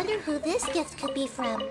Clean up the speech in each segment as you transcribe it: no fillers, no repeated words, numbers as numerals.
wonder who this gift could be from.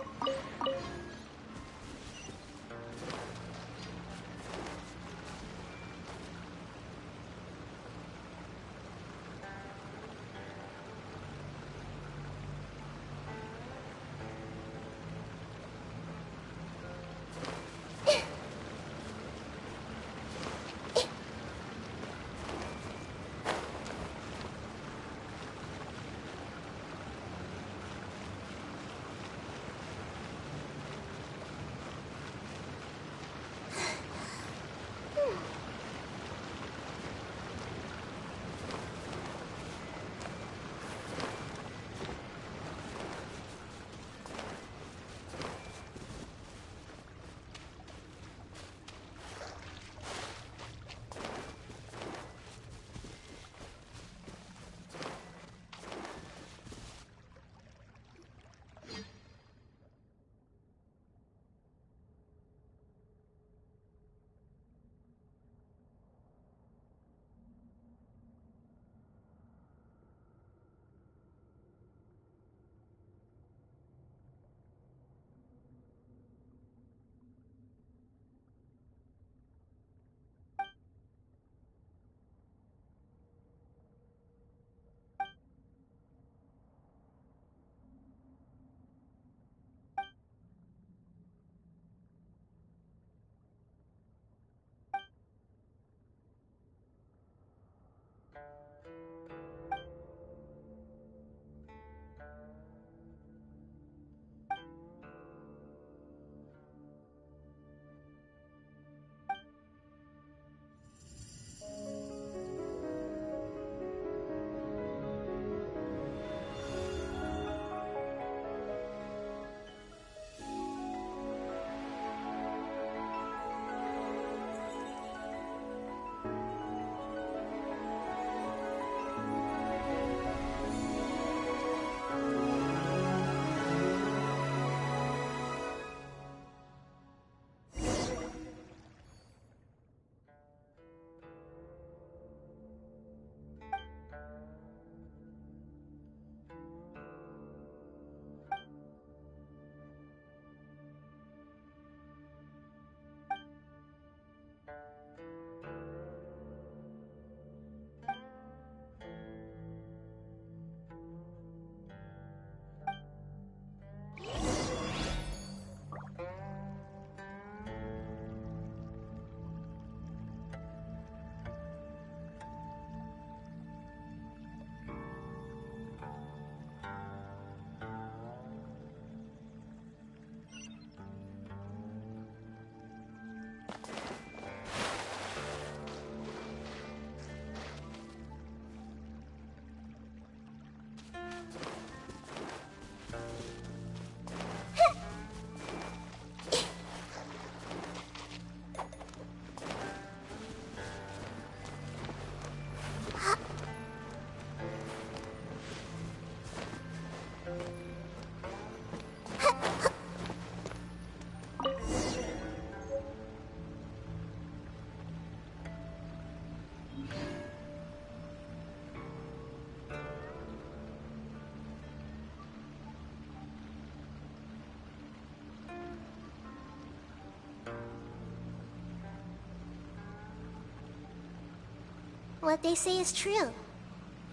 What they say is true.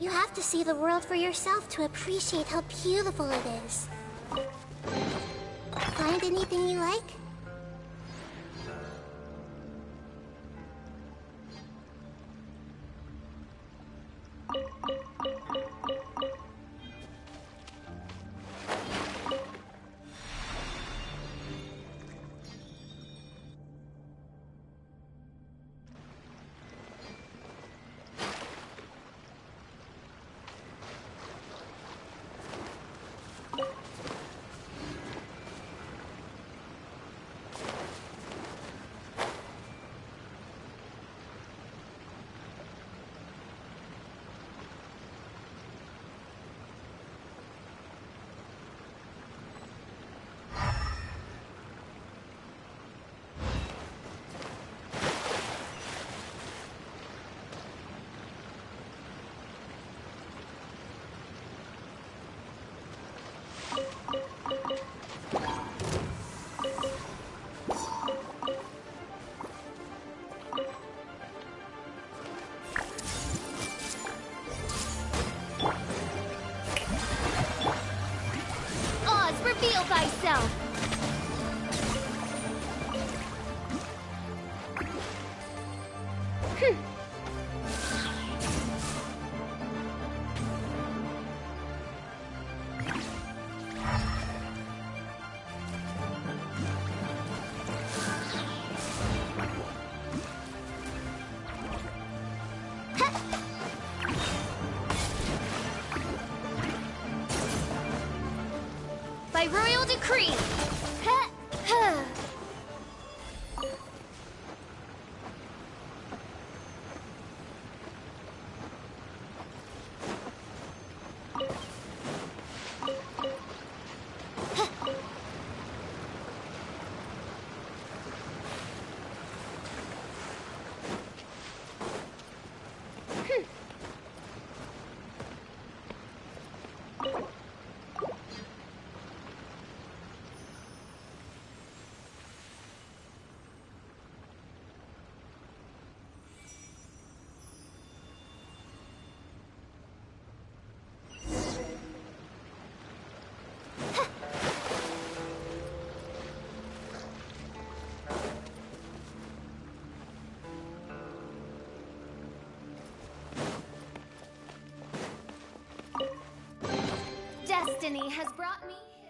You have to see the world for yourself to appreciate how beautiful it is. Find anything you like? By royal decree! Destiny has brought me here.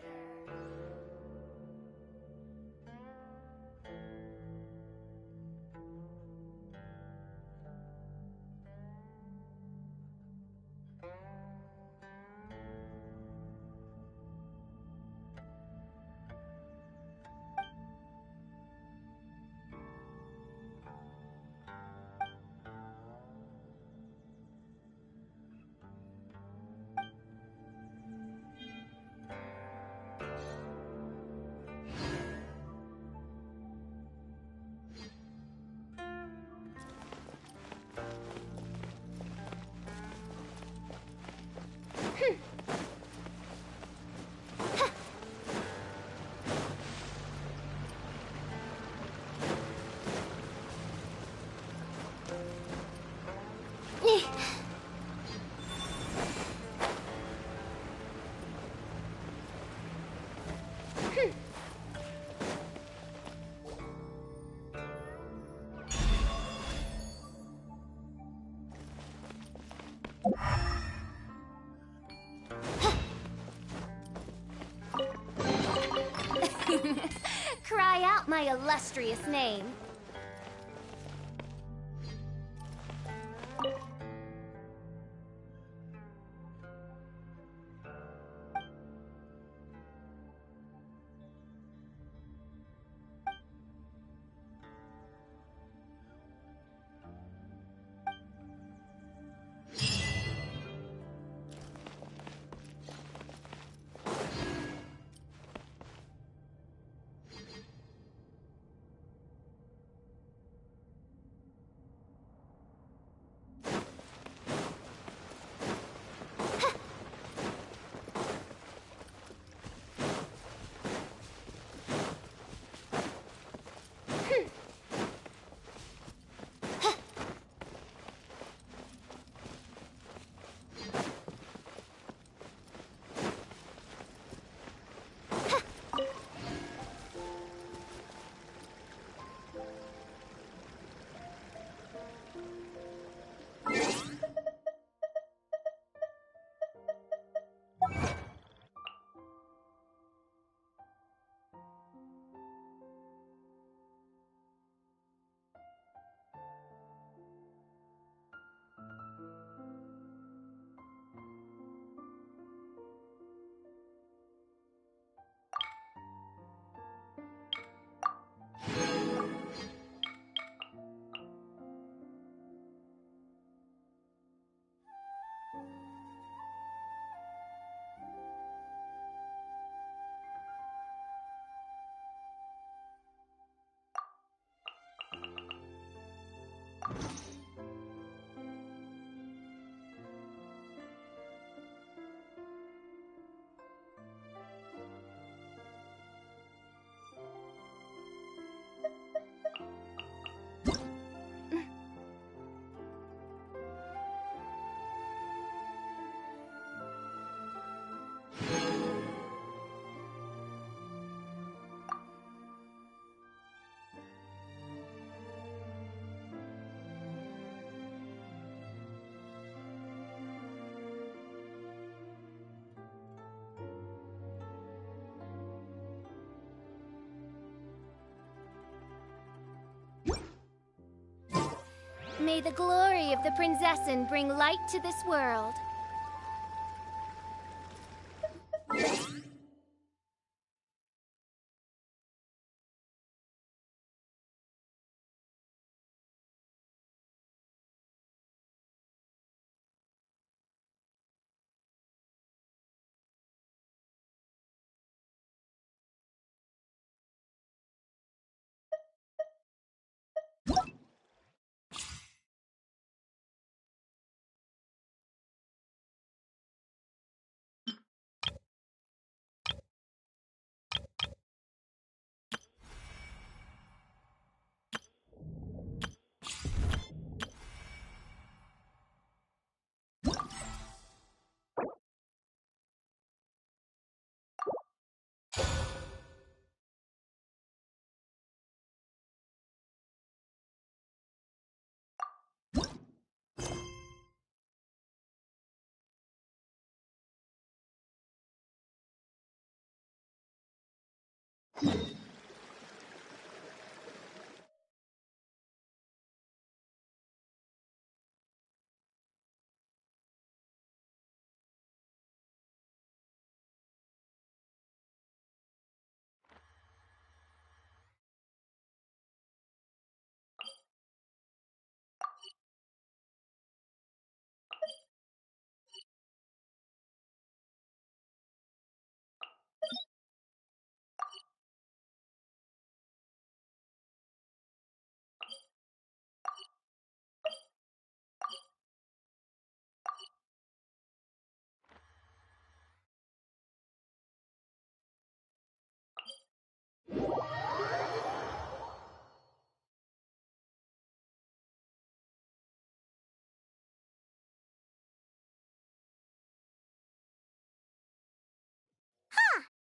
Cry out my illustrious name. May the glory of the Prinzessin bring light to this world.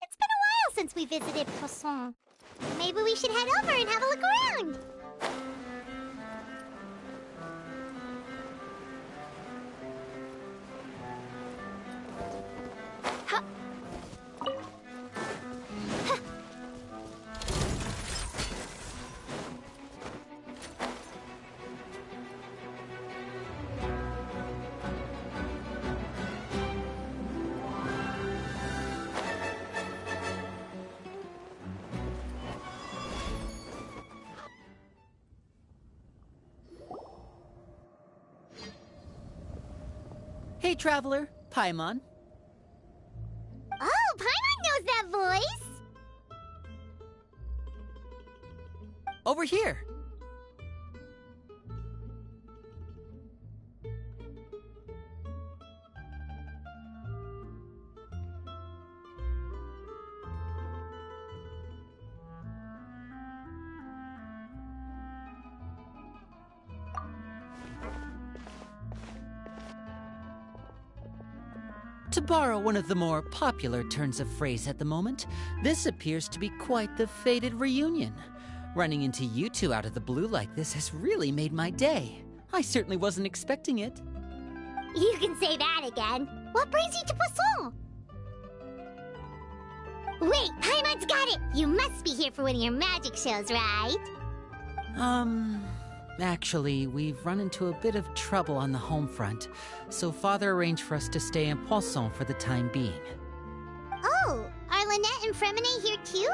It's been a while since we visited Poisson. Maybe we should head over and have a look around. Hey, traveler. Paimon. Oh, Paimon knows that voice! Over here. To borrow one of the more popular turns of phrase at the moment, this appears to be quite the fated reunion. Running into you two out of the blue like this has really made my day. I certainly wasn't expecting it. You can say that again. What brings you to Poisson? Wait, Paimon's got it! You must be here for one of your magic shows, right? Actually, we've run into a bit of trouble on the home front, so Father arranged for us to stay in Poisson for the time being. Oh, are Lynette and Fremine here too?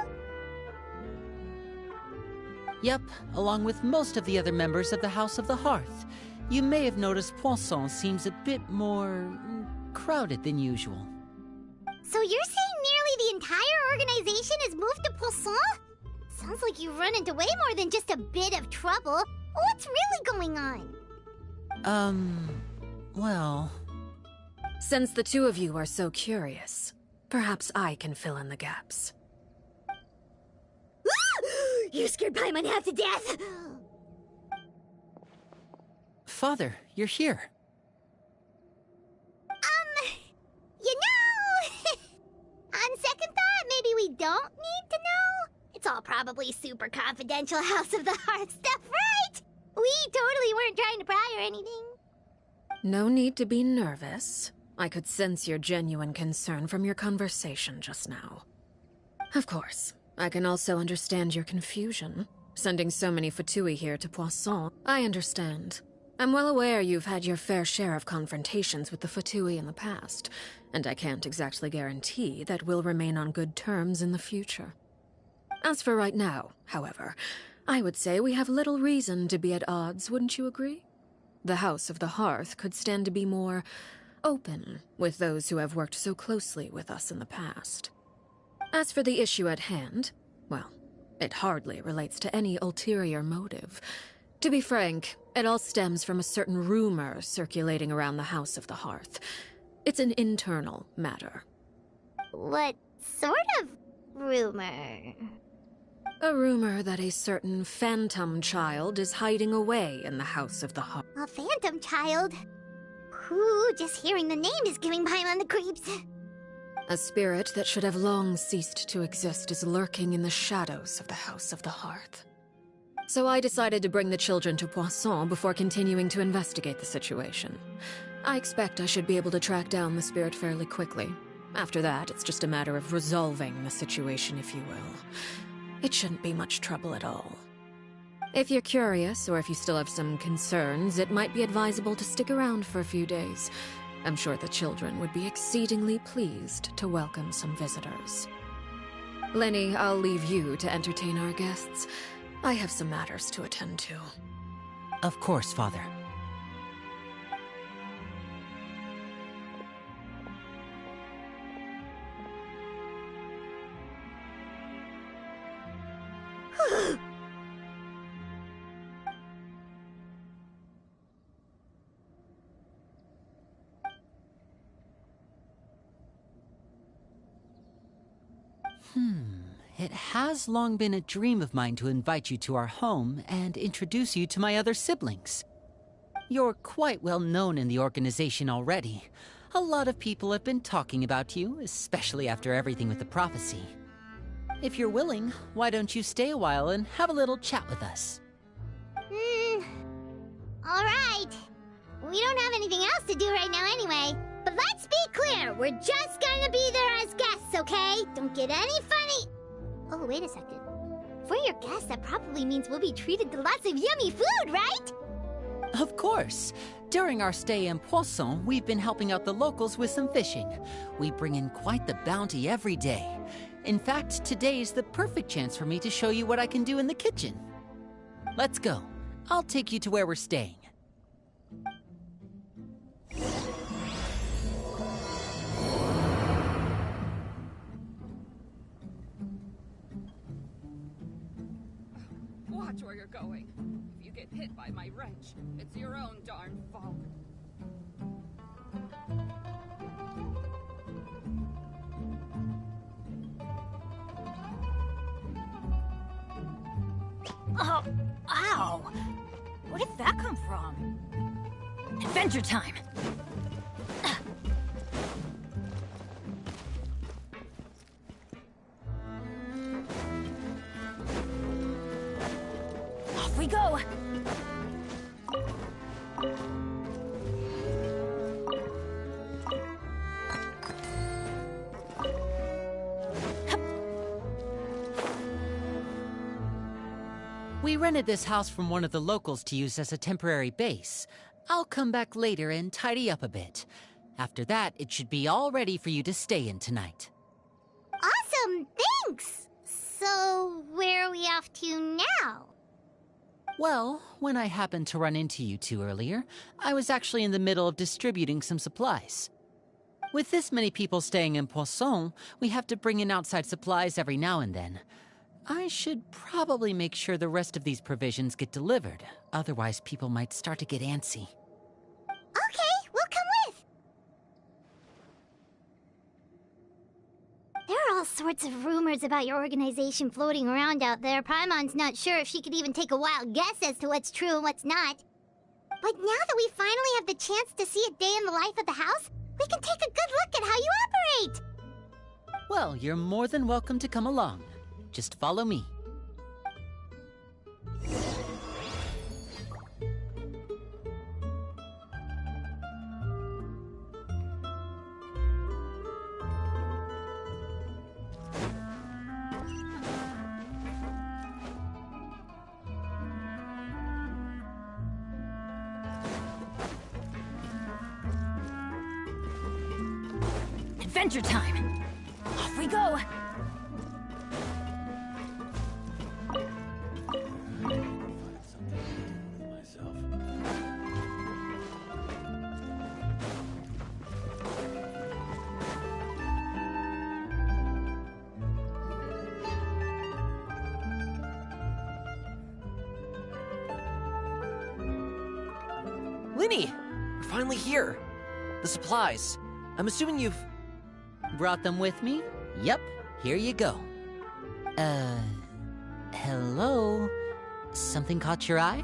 Yep, along with most of the other members of the House of the Hearth. You may have noticed Poisson seems a bit more crowded than usual. So you're saying nearly the entire organization has moved to Poisson? Sounds like you've run into way more than just a bit of trouble. What's really going on? Well... Since the two of you are so curious, perhaps I can fill in the gaps. You scared Paimon half to death! Father, you're here. You know... On second thought, maybe we don't need to know. It's all probably super confidential House of the Hearth stuff, right? We totally weren't trying to pry or anything. No need to be nervous. I could sense your genuine concern from your conversation just now. Of course, I can also understand your confusion. Sending so many Fatui here to Poisson, I understand. I'm well aware you've had your fair share of confrontations with the Fatui in the past, and I can't exactly guarantee that we'll remain on good terms in the future. As for right now, however, I would say we have little reason to be at odds, wouldn't you agree? The House of the Hearth could stand to be more open with those who have worked so closely with us in the past. As for the issue at hand, well, it hardly relates to any ulterior motive. To be frank, it all stems from a certain rumor circulating around the House of the Hearth. It's an internal matter. What sort of rumor? A rumor that a certain phantom child is hiding away in the House of the Hearth. A phantom child? Ooh, just hearing the name is giving Paimon the creeps. A spirit that should have long ceased to exist is lurking in the shadows of the House of the Hearth. So I decided to bring the children to Poisson before continuing to investigate the situation. I expect I should be able to track down the spirit fairly quickly. After that, it's just a matter of resolving the situation, if you will. It shouldn't be much trouble at all. If you're curious, or if you still have some concerns, it might be advisable to stick around for a few days. I'm sure the children would be exceedingly pleased to welcome some visitors. Lenny, I'll leave you to entertain our guests. I have some matters to attend to. Of course, Father. It has long been a dream of mine to invite you to our home and introduce you to my other siblings. You're quite well known in the organization already. A lot of people have been talking about you, especially after everything with the prophecy. If you're willing, why don't you stay a while and have a little chat with us? Alright. We don't have anything else to do right now anyway. But let's be clear, we're just gonna be there as guests, okay? Don't get any funny... Oh, wait a second. For your guests, that probably means we'll be treated to lots of yummy food, right? Of course. During our stay in Poisson, we've been helping out the locals with some fishing. We bring in quite the bounty every day. In fact, today's the perfect chance for me to show you what I can do in the kitchen. Let's go. I'll take you to where we're staying. Watch where you're going. If you get hit by my wrench, it's your own darn fault. Oh, ow! Where did that come from? Adventure time! Off we go! We rented this house from one of the locals to use as a temporary base. I'll come back later and tidy up a bit. After that, it should be all ready for you to stay in tonight. Awesome, thanks! So, where are we off to now? Well, when I happened to run into you two earlier, I was actually in the middle of distributing some supplies. With this many people staying in Poisson, we have to bring in outside supplies every now and then. I should probably make sure the rest of these provisions get delivered. Otherwise, people might start to get antsy. Okay, we'll come with! There are all sorts of rumors about your organization floating around out there. Paimon's not sure if she could even take a wild guess as to what's true and what's not. But now that we finally have the chance to see a day in the life of the house, we can take a good look at how you operate! Well, you're more than welcome to come along. Just follow me. adventure time. Off we go. Linny! We're finally here. The supplies. I'm assuming you've... Brought them with me? Yep, here you go. Hello? Something caught your eye?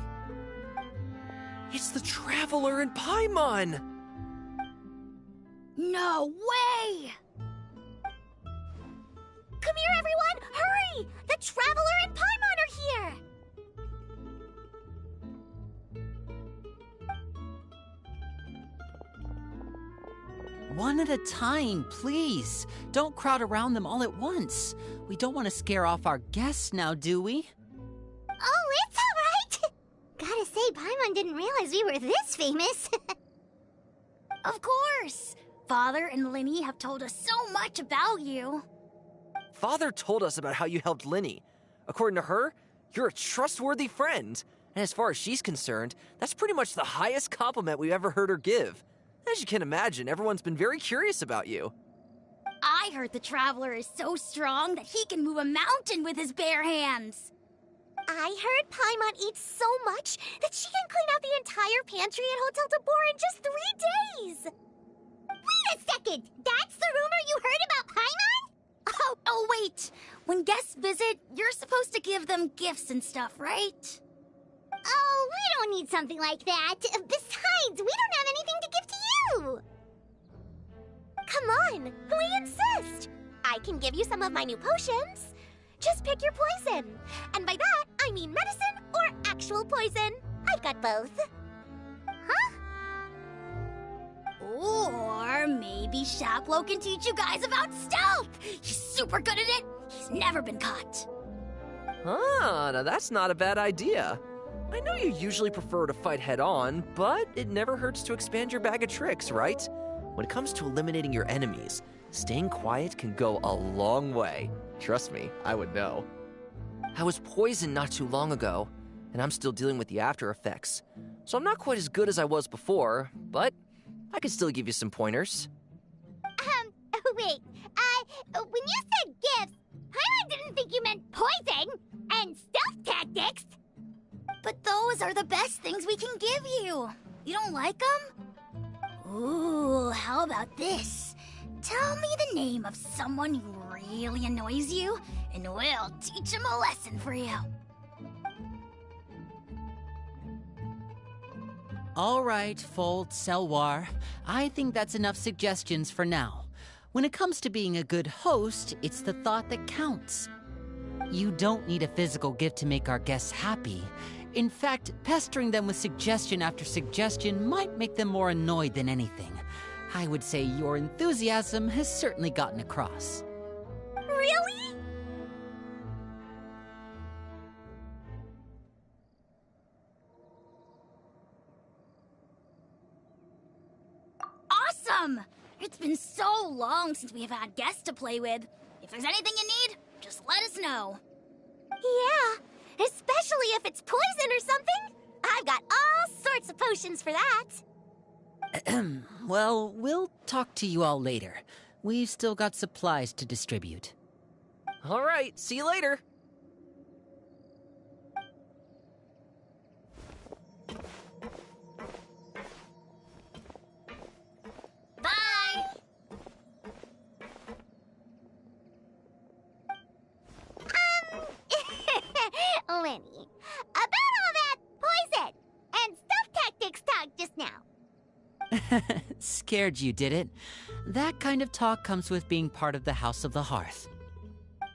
It's the Traveler in Paimon! No way! Come here, everyone! Hurry! The Traveler and Paimon are here! One at a time, please. Don't crowd around them all at once. We don't want to scare off our guests now, do we? Oh, it's all right! Gotta say, Paimon didn't realize we were this famous. Of course! Father and Linny have told us so much about you. Father told us about how you helped Linny. According to her, you're a trustworthy friend. And as far as she's concerned, that's pretty much the highest compliment we've ever heard her give. As you can imagine, everyone's been very curious about you. I heard the Traveler is so strong that he can move a mountain with his bare hands. I heard Paimon eats so much that she can clean out the entire pantry at Hotel de Boer in just 3 days! Wait a second! That's the rumor you heard about Paimon? Oh, wait! When guests visit, you're supposed to give them gifts and stuff, right? Oh, we don't need something like that. Besides, we don't have anything to give to you! Come on, we insist! I can give you some of my new potions. Just pick your poison. And by that, I mean medicine or actual poison. I've got both. Huh? Or maybe Shaplo can teach you guys about stealth! He's super good at it! He's never been caught! Ah, now that's not a bad idea. I know you usually prefer to fight head-on, but it never hurts to expand your bag of tricks, right? When it comes to eliminating your enemies, staying quiet can go a long way. Trust me, I would know. I was poisoned not too long ago, and I'm still dealing with the after effects. So I'm not quite as good as I was before, but I can still give you some pointers. Wait, when you said gifts, Paimon didn't think you meant poison and stealth tactics. But those are the best things we can give you. You don't like them? Ooh, how about this? Tell me the name of someone who really annoys you, and we'll teach him a lesson for you. All right, Fold, Selwar. I think that's enough suggestions for now. When it comes to being a good host, it's the thought that counts. You don't need a physical gift to make our guests happy. In fact, pestering them with suggestion after suggestion might make them more annoyed than anything. I would say your enthusiasm has certainly gotten across. Really? Awesome! It's been so long since we have had guests to play with. If there's anything you need, just let us know. Yeah, especially if it's poison or something. I've got all sorts of potions for that. Well, we'll talk to you all later. We've still got supplies to distribute. All right, see you later. Bye! Lenny, about all that poison and stealth tactics talk just now. Scared you, did it? That kind of talk comes with being part of the House of the Hearth.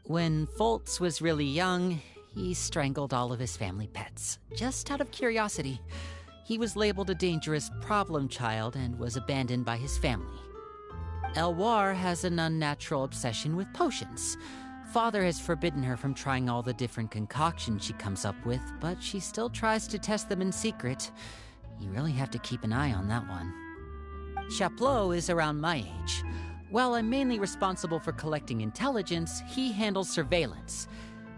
When Foltz was really young, he strangled all of his family pets, just out of curiosity. He was labeled a dangerous problem child and was abandoned by his family. Elwar has an unnatural obsession with potions. Father has forbidden her from trying all the different concoctions she comes up with, but she still tries to test them in secret. You really have to keep an eye on that one. Chaplot is around my age. While I'm mainly responsible for collecting intelligence, he handles surveillance.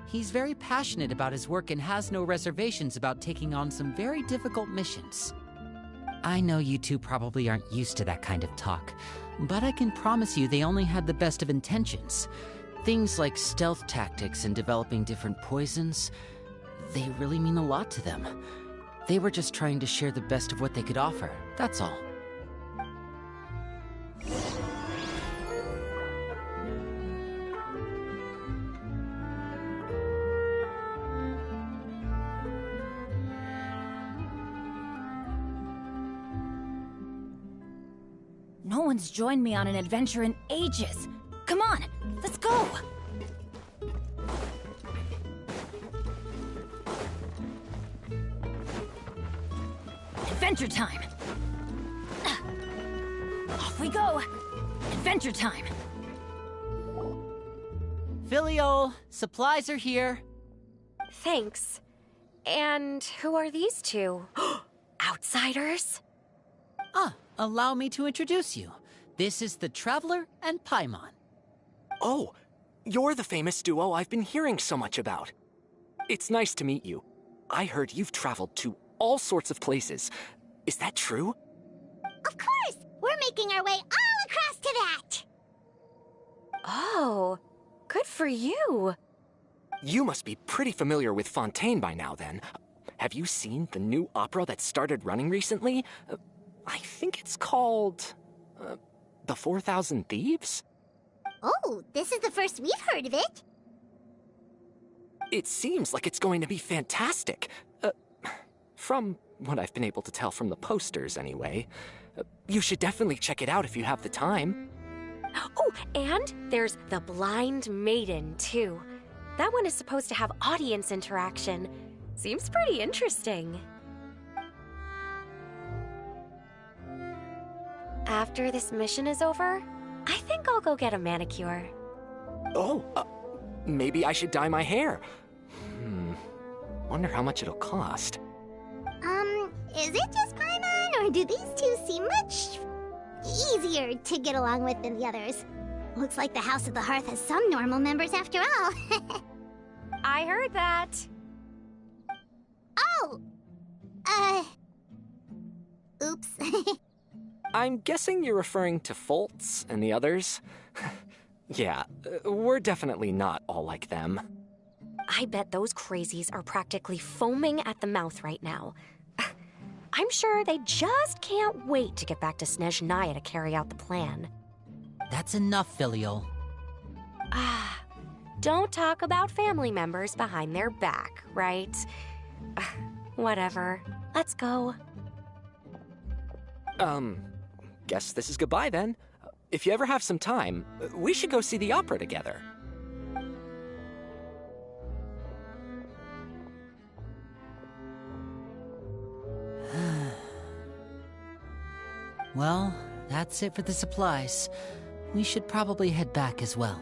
He's very passionate about his work and has no reservations about taking on some very difficult missions. I know you two probably aren't used to that kind of talk, but I can promise you they only had the best of intentions. Things like stealth tactics and developing different poisons, they really mean a lot to them. They were just trying to share the best of what they could offer, that's all. No one's joined me on an adventure in ages. Come on, let's go! Adventure time! Off we go! Adventure time! Filial, supplies are here. Thanks. And who are these two? Outsiders? Allow me to introduce you. This is the Traveler and Paimon. Oh, you're the famous duo I've been hearing so much about. It's nice to meet you. I heard you've traveled to all sorts of places. Is that true? Of course! We're making our way all across to that! Oh, good for you. You must be pretty familiar with Fontaine by now, then. Have you seen the new opera that started running recently? I think it's called... The 4,000 Thieves? Oh, this is the first we've heard of it. It seems like it's going to be fantastic. From what I've been able to tell from the posters, anyway. You should definitely check it out if you have the time. Oh, and there's the Blind Maiden, too. That one is supposed to have audience interaction. Seems pretty interesting. After this mission is over, I think I'll go get a manicure. Oh, maybe I should dye my hair. Wonder how much it'll cost. Is it just Paimon, or do these two seem much easier to get along with than the others? Looks like the House of the Hearth has some normal members after all. I heard that. Oh! Oops. I'm guessing you're referring to Foltz and the others? Yeah, we're definitely not all like them. I bet those crazies are practically foaming at the mouth right now. I'm sure they just can't wait to get back to Snezhnaya to carry out the plan. That's enough, Filial. Don't talk about family members behind their back, right? Whatever. Let's go. Guess this is goodbye then. If you ever have some time, we should go see the opera together. Well, that's it for the supplies. We should probably head back as well.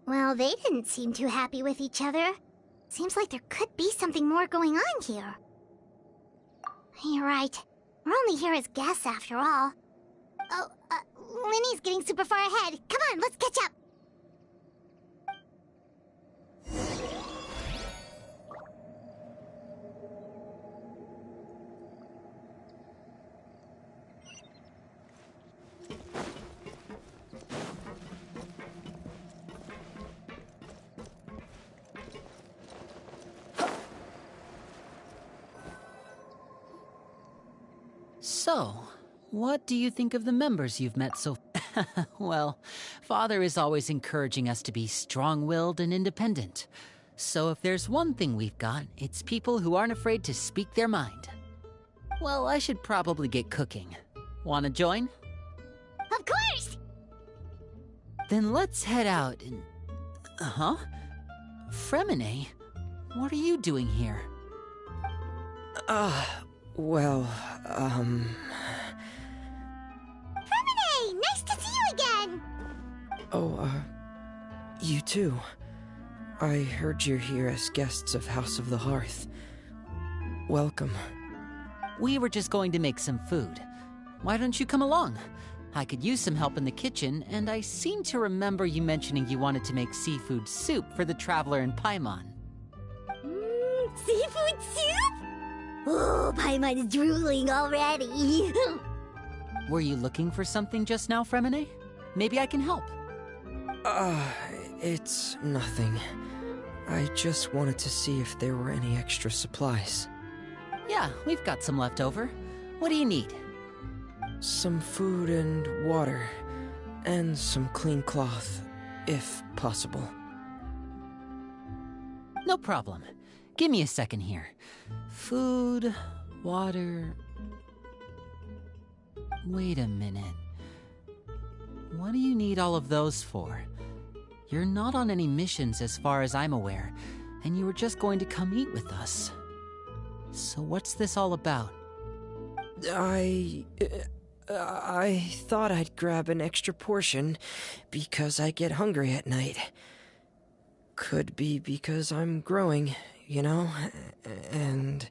Well, they didn't seem too happy with each other. Seems like there could be something more going on here. You're right. We're only here as guests after all. Oh, Linny's getting super far ahead. Come on, let's catch up. So, what do you think of the members you've met so... Well, Father is always encouraging us to be strong-willed and independent. So if there's one thing we've got, it's people who aren't afraid to speak their mind. Well, I should probably get cooking. Wanna join? Of course! Then let's head out and... Fremine? What are you doing here? Fremine! Nice to see you again! You too. I heard you're here as guests of House of the Hearth. Welcome. We were just going to make some food. Why don't you come along? I could use some help in the kitchen, and I seem to remember you mentioning you wanted to make seafood soup for the traveler in Paimon. Seafood soup? Oh, Paimon is drooling already. Were you looking for something just now, Fremine? Maybe I can help. It's nothing. I just wanted to see if there were any extra supplies. Yeah, we've got some left over. What do you need? Some food and water, and some clean cloth, if possible. No problem. Give me a second here. Food, water... Wait a minute. What do you need all of those for? You're not on any missions as far as I'm aware, and you were just going to come eat with us. So what's this all about? I thought I'd grab an extra portion because I get hungry at night. Could be because I'm growing, you know, and...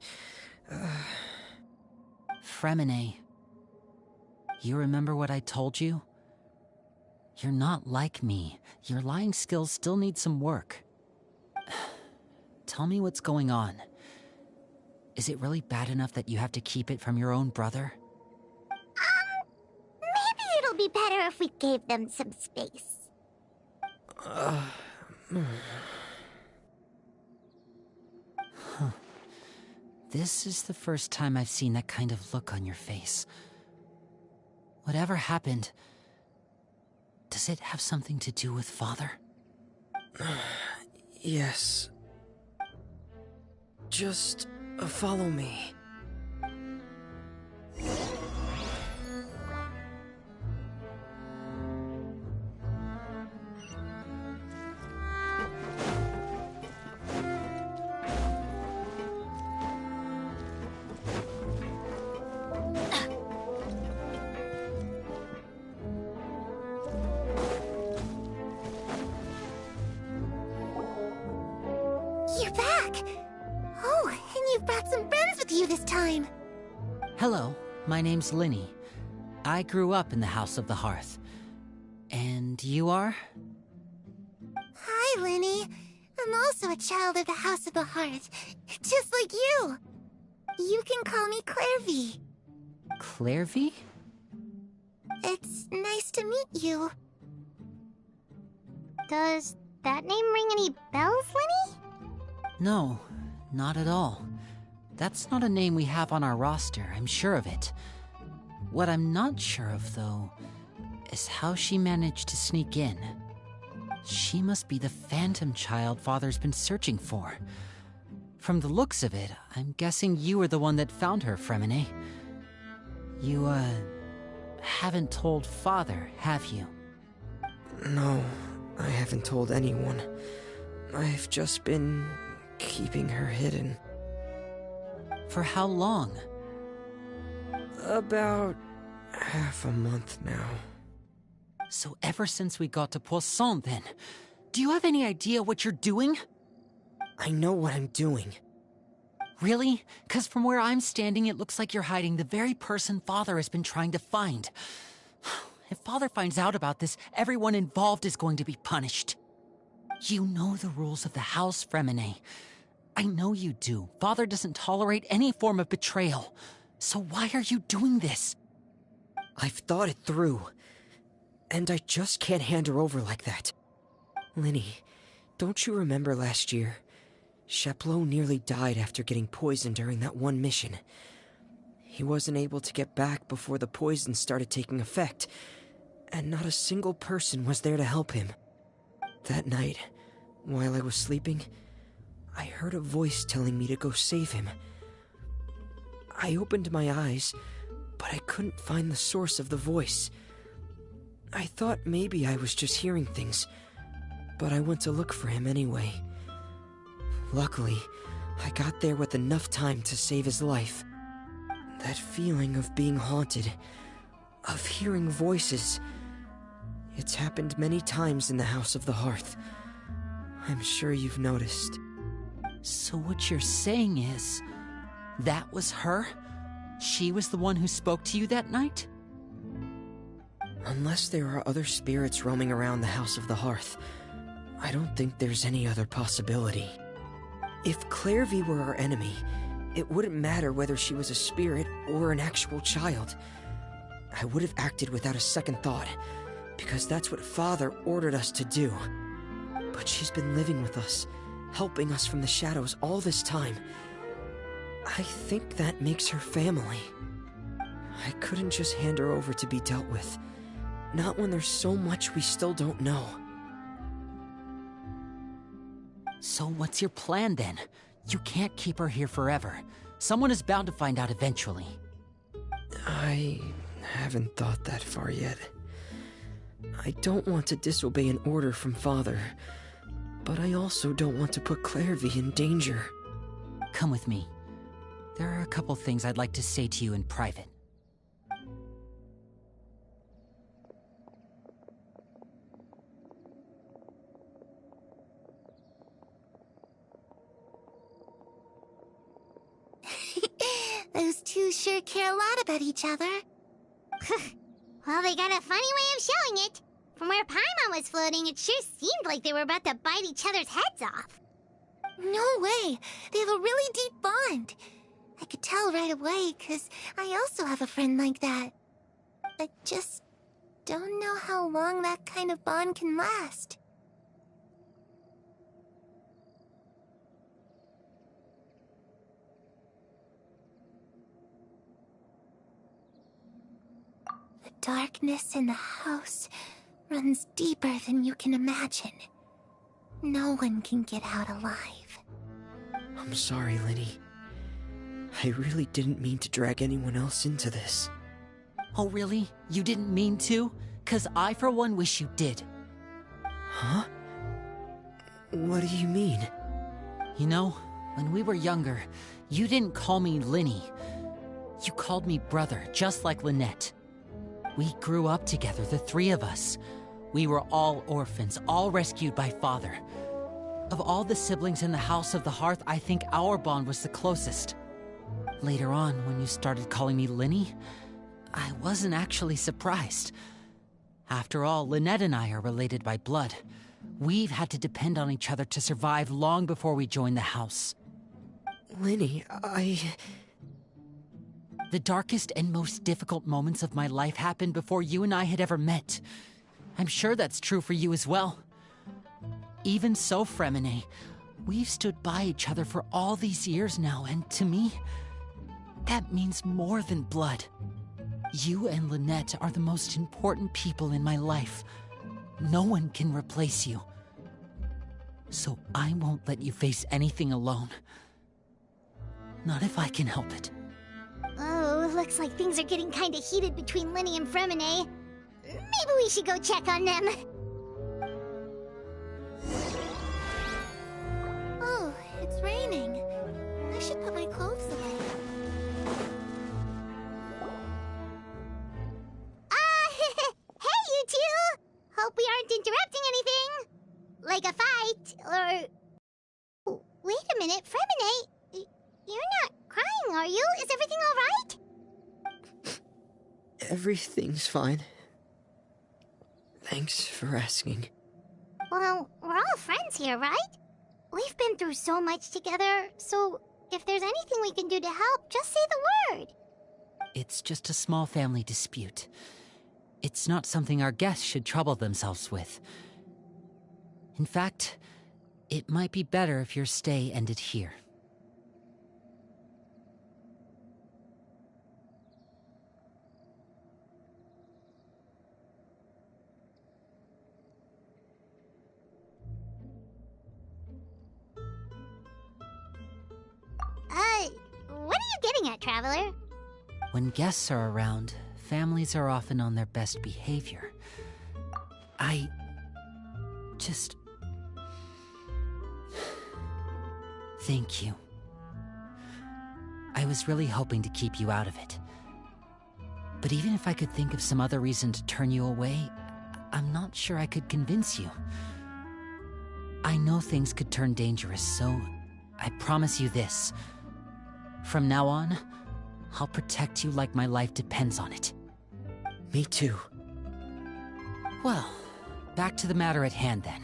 Fremine, you remember what I told you? You're not like me. Your lying skills still need some work. Tell me what's going on. Is it really bad enough that you have to keep it from your own brother? Maybe it'll be better if we gave them some space. This is the first time I've seen that kind of look on your face. Whatever happened, does it have something to do with Father? Yes. Just follow me. You're back! Oh, and you've brought some friends with you this time. Hello, my name's Linny. I grew up in the House of the Hearth. And you are? Hi, Linny. I'm also a child of the House of the Hearth, just like you. You can call me Clairvy. Clairvy? It's nice to meet you. Does that name ring any bells, Linny? No, not at all. That's not a name we have on our roster, I'm sure of it. What I'm not sure of, though, is how she managed to sneak in. She must be the phantom child Father's been searching for. From the looks of it, I'm guessing you were the one that found her, Fremine. You, haven't told Father, have you? No, I haven't told anyone. I've just been keeping her hidden. For how long? About half a month now. So ever since we got to Poisson, then. Do you have any idea what you're doing? I know what I'm doing. Really? 'Cause from where I'm standing, it looks like you're hiding the very person Father has been trying to find. If Father finds out about this, everyone involved is going to be punished. You know the rules of the house, Fremine. I know you do. Father doesn't tolerate any form of betrayal. So why are you doing this? I've thought it through. And I just can't hand her over like that. Linny, don't you remember last year? Chaplot nearly died after getting poisoned during that one mission. He wasn't able to get back before the poison started taking effect, and not a single person was there to help him. That night, while I was sleeping, I heard a voice telling me to go save him. I opened my eyes, but I couldn't find the source of the voice. I thought maybe I was just hearing things, but I went to look for him anyway. Luckily, I got there with enough time to save his life. That feeling of being haunted, of hearing voices, it's happened many times in the House of the Hearth. I'm sure you've noticed. So what you're saying is, that was her? She was the one who spoke to you that night? Unless there are other spirits roaming around the House of the Hearth, I don't think there's any other possibility. If Clairvy were our enemy, it wouldn't matter whether she was a spirit or an actual child. I would have acted without a second thought, because that's what Father ordered us to do. But she's been living with us, helping us from the shadows all this time. I think that makes her family. I couldn't just hand her over to be dealt with. Not when there's so much we still don't know. So what's your plan then? You can't keep her here forever. Someone is bound to find out eventually. I haven't thought that far yet. I don't want to disobey an order from Father, but I also don't want to put Clairvy in danger. Come with me. There are a couple things I'd like to say to you in private. Those two sure care a lot about each other. Well, they got a funny way of showing it. From where Paimon was floating, it sure seemed like they were about to bite each other's heads off. No way! They have a really deep bond. I could tell right away, 'cause I also have a friend like that. I just don't know how long that kind of bond can last. The darkness in the house runs deeper than you can imagine. No one can get out alive. I'm sorry, Linny. I really didn't mean to drag anyone else into this. Oh, really? You didn't mean to? 'Cause I, for one, wish you did. Huh? What do you mean? You know, when we were younger, you didn't call me Linny. You called me brother, just like Lynette. We grew up together, the three of us. We were all orphans, all rescued by Father. Of all the siblings in the House of the Hearth, I think our bond was the closest. Later on, when you started calling me Linny, I wasn't actually surprised. After all, Lynette and I are related by blood. We've had to depend on each other to survive long before we joined the house. Linny, The darkest and most difficult moments of my life happened before you and I had ever met. I'm sure that's true for you as well. Even so, Fremine, we've stood by each other for all these years now, and to me, that means more than blood. You and Lynette are the most important people in my life. No one can replace you. So I won't let you face anything alone. Not if I can help it. Oh, looks like things are getting kinda heated between Linny and Fremine. Maybe we should go check on them. Oh, it's raining. I should put my clothes away. Hey, you two! Hope we aren't interrupting anything. Like a fight, or... Oh, wait a minute, Fremine. You're not crying, are you? Is everything all right? Everything's fine. Thanks for asking. Well, we're all friends here, right? We've been through so much together, so if there's anything we can do to help, just say the word. It's just a small family dispute. It's not something our guests should trouble themselves with. In fact, it might be better if your stay ended here. What are you getting at, Traveler? When guests are around, families are often on their best behavior. I just... Thank you. I was really hoping to keep you out of it. But even if I could think of some other reason to turn you away, I'm not sure I could convince you. I know things could turn dangerous, so I promise you this. From now on, I'll protect you like my life depends on it. Me too. Well, back to the matter at hand then.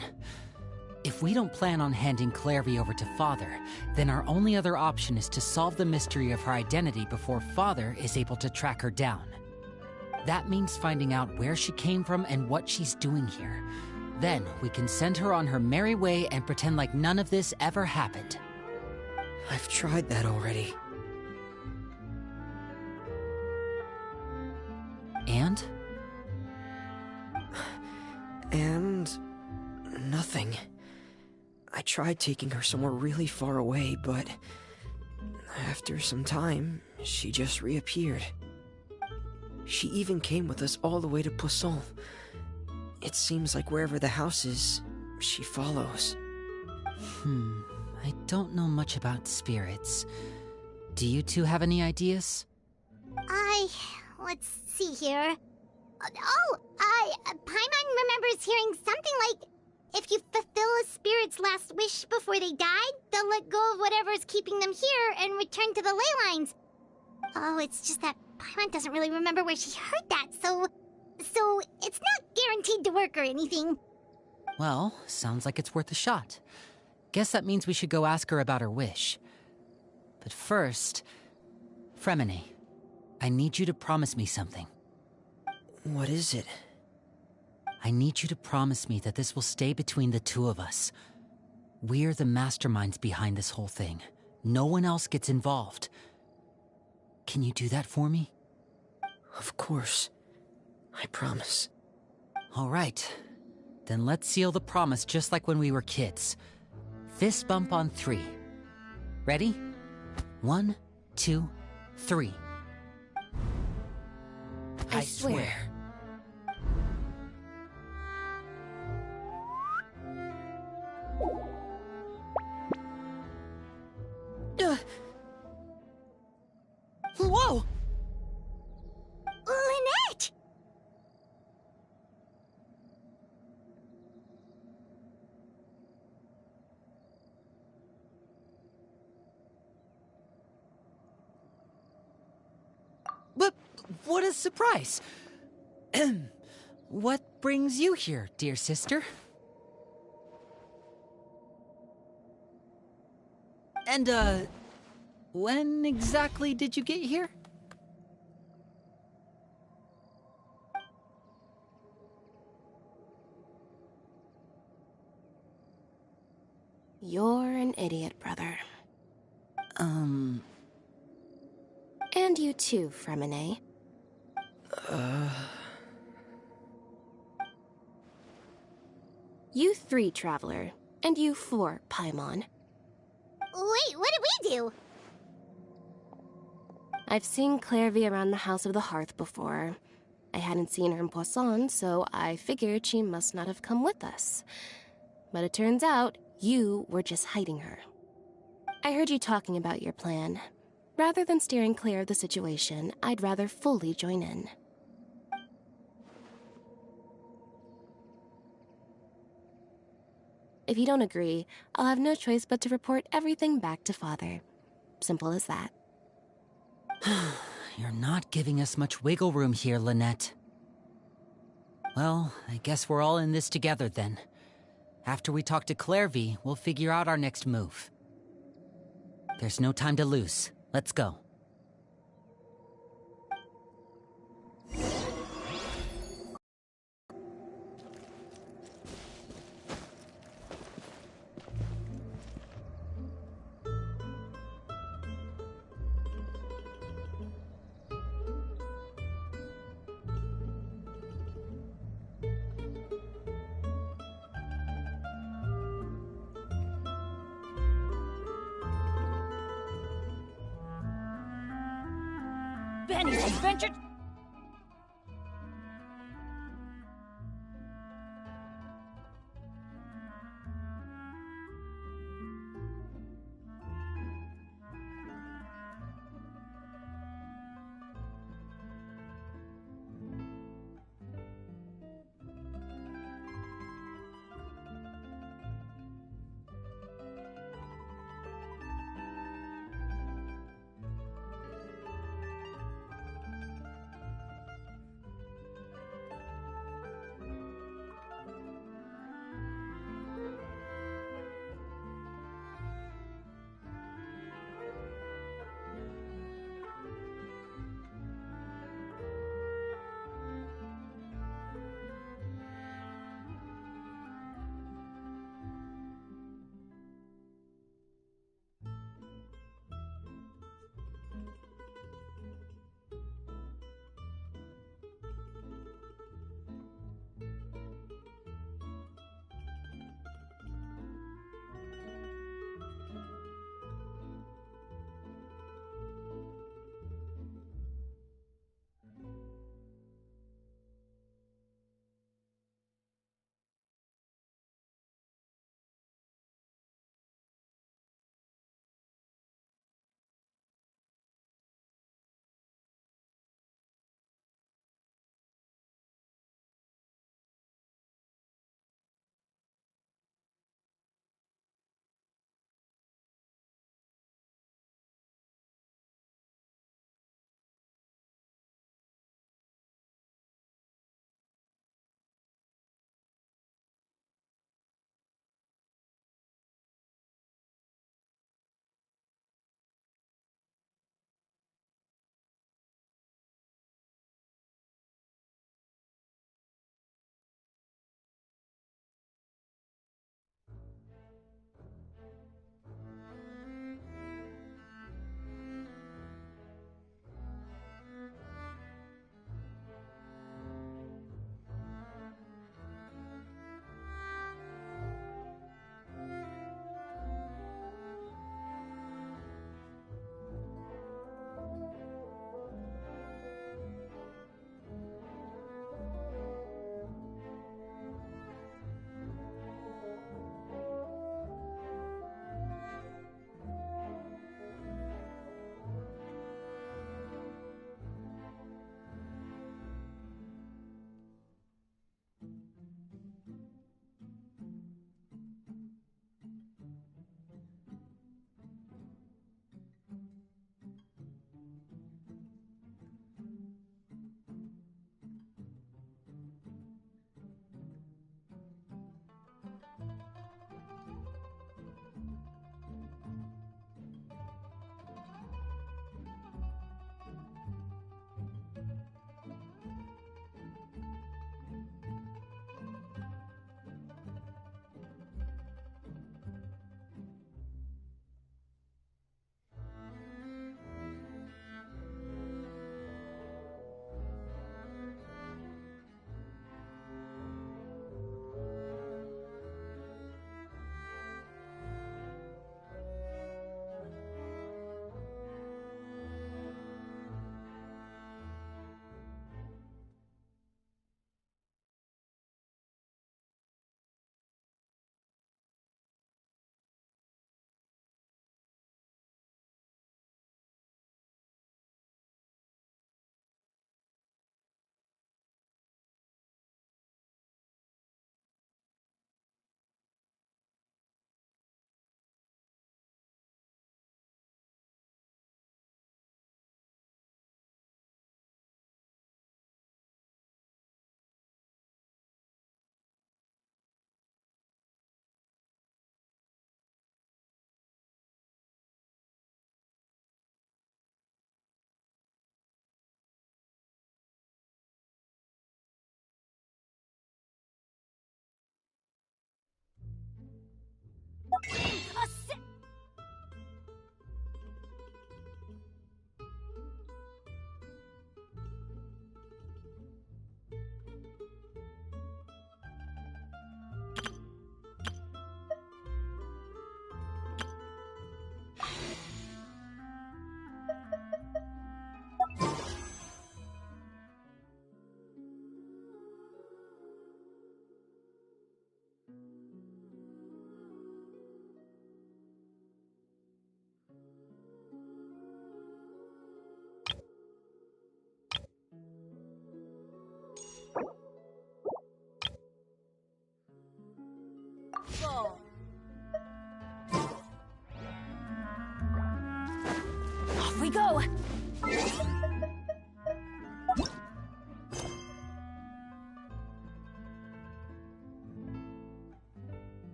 If we don't plan on handing Clairvy over to Father, then our only other option is to solve the mystery of her identity before Father is able to track her down. That means finding out where she came from and what she's doing here. Then we can send her on her merry way and pretend like none of this ever happened. I've tried that already. And? And nothing. I tried taking her somewhere really far away, but after some time, she just reappeared. She even came with us all the way to Poisson. It seems like wherever the house is, she follows. I don't know much about spirits. Do you two have any ideas? Let's see here. Paimon remembers hearing something like, if you fulfill a spirit's last wish before they died, they'll let go of whatever's keeping them here and return to the ley lines. Oh, it's just that Paimon doesn't really remember where she heard that, so it's not guaranteed to work or anything. Well, sounds like it's worth a shot. Guess that means we should go ask her about her wish. But first, Fremine, I need you to promise me something. What is it? I need you to promise me that this will stay between the two of us. We're the masterminds behind this whole thing. No one else gets involved. Can you do that for me? Of course. I promise. All right. Then let's seal the promise just like when we were kids. Fist bump on 3. Ready? 1, 2, 3. I swear. Whoa! Lynette! But what a surprise! What brings you here, dear sister? And, when exactly did you get here? You're an idiot, brother. And you too, Fremine. You 3, Traveler. And you 4, Paimon. Wait, what did we do? I've seen Clairvy around the House of the Hearth before. I hadn't seen her in Poisson, so I figured she must not have come with us. But it turns out you were just hiding her. I heard you talking about your plan. Rather than steering clear of the situation, I'd rather fully join in. If you don't agree, I'll have no choice but to report everything back to Father. Simple as that. You're not giving us much wiggle room here, Lynette. Well, I guess we're all in this together then. After we talk to Clairvy, we'll figure out our next move. There's no time to lose. Let's go. Benny's adventure. we go!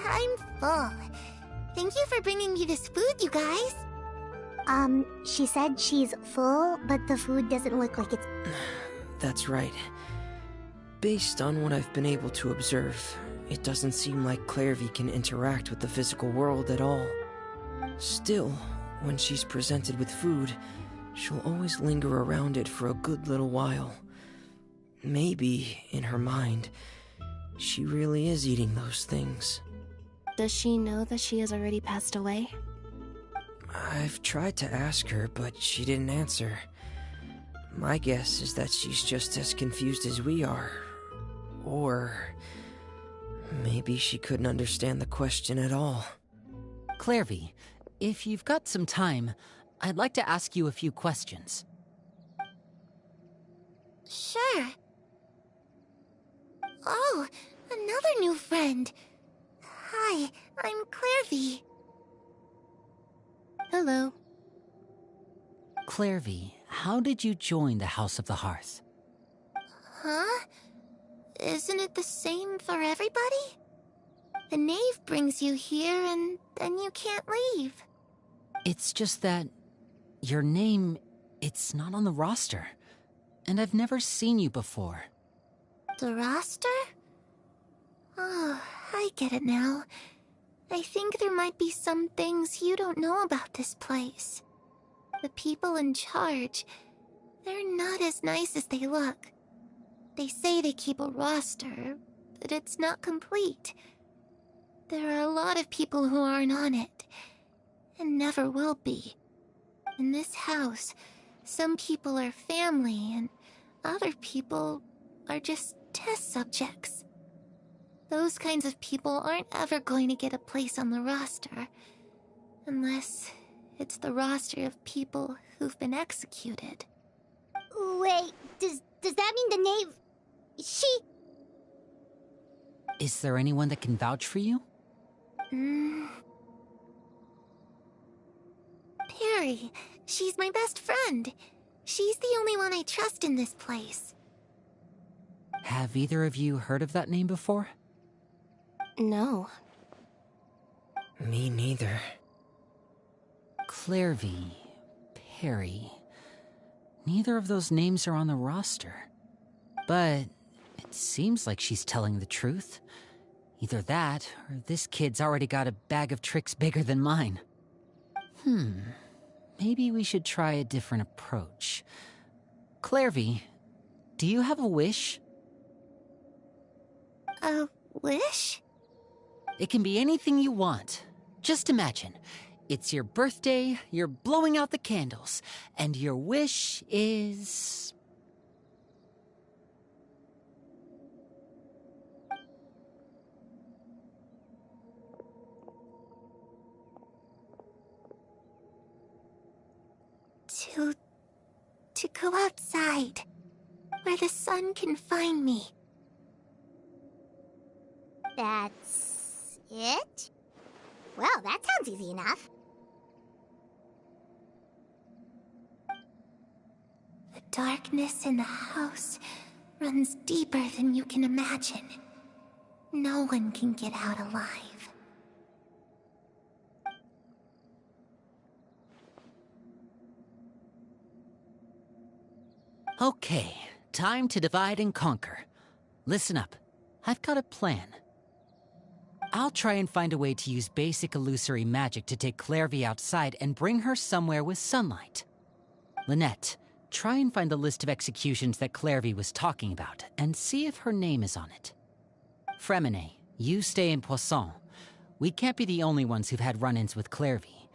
I'm full. Thank you for bringing me this food, you guys. She said she's full, but the food doesn't look like it's... That's right. Based on what I've been able to observe, it doesn't seem like Clairvy can interact with the physical world at all. Still, when she's presented with food, she'll always linger around it for a good little while. Maybe, in her mind, she really is eating those things. Does she know that she has already passed away? I've tried to ask her, but she didn't answer. My guess is that she's just as confused as we are. Or maybe she couldn't understand the question at all. Clairvy, if you've got some time, I'd like to ask you a few questions. Sure. Oh, another new friend. Hi, I'm Clairvy. Hello. Clairvy, how did you join the House of the Hearth? Huh? Isn't it the same for everybody? The knave brings you here and then you can't leave. It's just that your name, it's not on the roster. And I've never seen you before. The roster? Oh, I get it now. I think there might be some things you don't know about this place. The people in charge, they're not as nice as they look. They say they keep a roster, but it's not complete. There are a lot of people who aren't on it, and never will be. In this house, some people are family, and other people are just test subjects. Those kinds of people aren't ever going to get a place on the roster, unless it's the roster of people who've been executed. Wait, does that mean the knave... She... Is there anyone that can vouch for you? Perry, she's my best friend. She's the only one I trust in this place. Have either of you heard of that name before? No. Me neither. Clairvy, Perry. Neither of those names are on the roster. But it seems like she's telling the truth. Either that, or this kid's already got a bag of tricks bigger than mine. Maybe we should try a different approach. Clairvy, do you have a wish? A wish? It can be anything you want. Just imagine. It's your birthday, you're blowing out the candles, and your wish is... To go outside, where the sun can find me. That's... it? Well, that sounds easy enough. The darkness in the house runs deeper than you can imagine. No one can get out alive. Okay, time to divide and conquer. Listen up, I've got a plan. I'll try and find a way to use basic illusory magic to take Clairvy outside and bring her somewhere with sunlight. Lynette, try and find the list of executions that Clairvy was talking about, and see if her name is on it. Fremine, you stay in Poisson. We can't be the only ones who've had run-ins with Clairvy.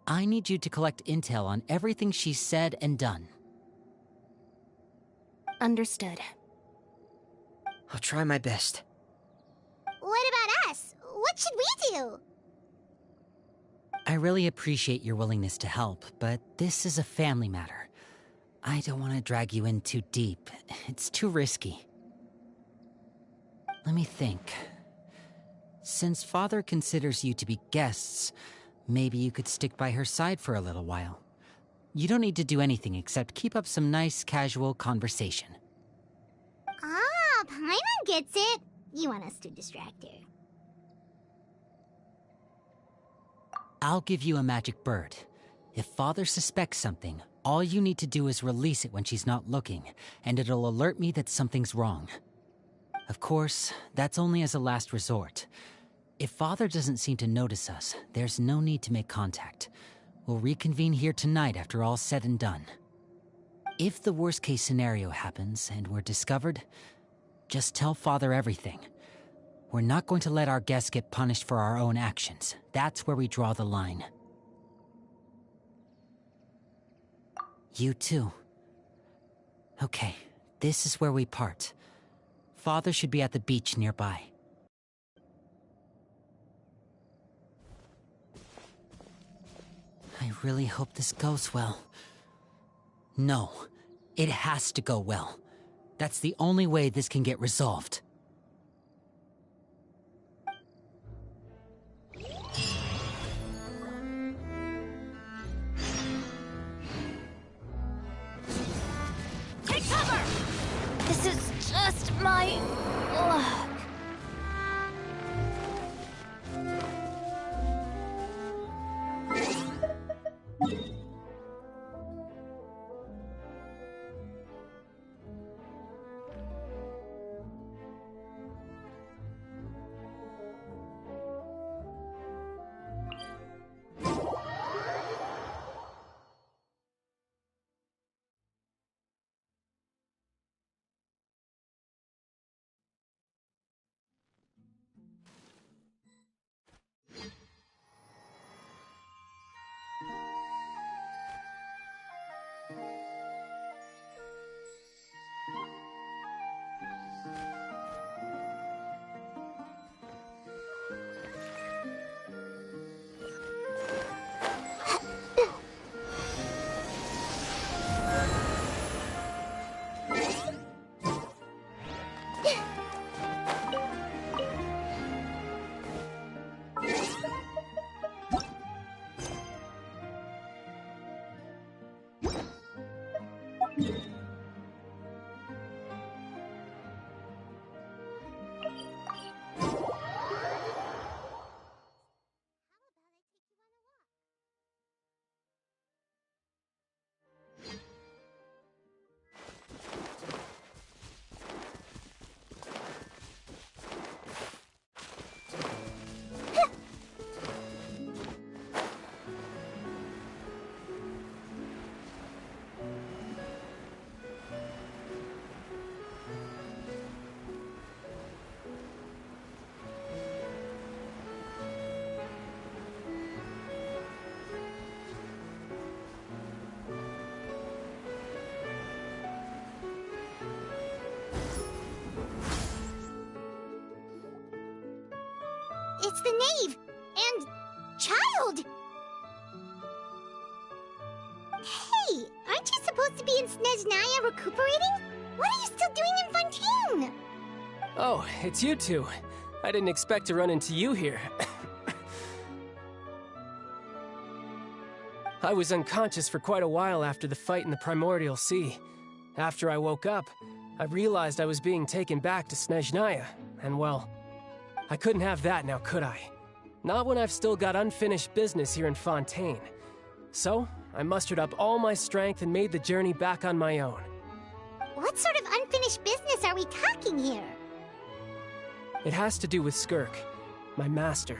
I need you to collect intel on everything she's said and done. Understood. I'll try my best. What about us? What should we do? I really appreciate your willingness to help, but this is a family matter. I don't want to drag you in too deep. It's too risky. Let me think. Since Father considers you to be guests, maybe you could stick by her side for a little while. You don't need to do anything except keep up some nice, casual conversation. Ah, Paimon gets it. You want us to distract her. I'll give you a magic bird. If Father suspects something, all you need to do is release it when she's not looking, and it'll alert me that something's wrong. Of course, that's only as a last resort. If Father doesn't seem to notice us, there's no need to make contact. We'll reconvene here tonight after all's said and done. If the worst-case scenario happens and we're discovered, just tell Father everything. We're not going to let our guests get punished for our own actions. That's where we draw the line. You too. Okay, this is where we part. Father should be at the beach nearby. I really hope this goes well. No, it has to go well. That's the only way this can get resolved. Take cover! This is just my luck. It's the knave! And... child! Hey, aren't you supposed to be in Snezhnaya recuperating? What are you still doing in Fontaine? Oh, it's you two. I didn't expect to run into you here. I was unconscious for quite a while after the fight in the Primordial Sea. After I woke up, I realized I was being taken back to Snezhnaya, and well, I couldn't have that now, could I? Not when I've still got unfinished business here in Fontaine. So, I mustered up all my strength and made the journey back on my own. What sort of unfinished business are we talking here? It has to do with Skirk, my master.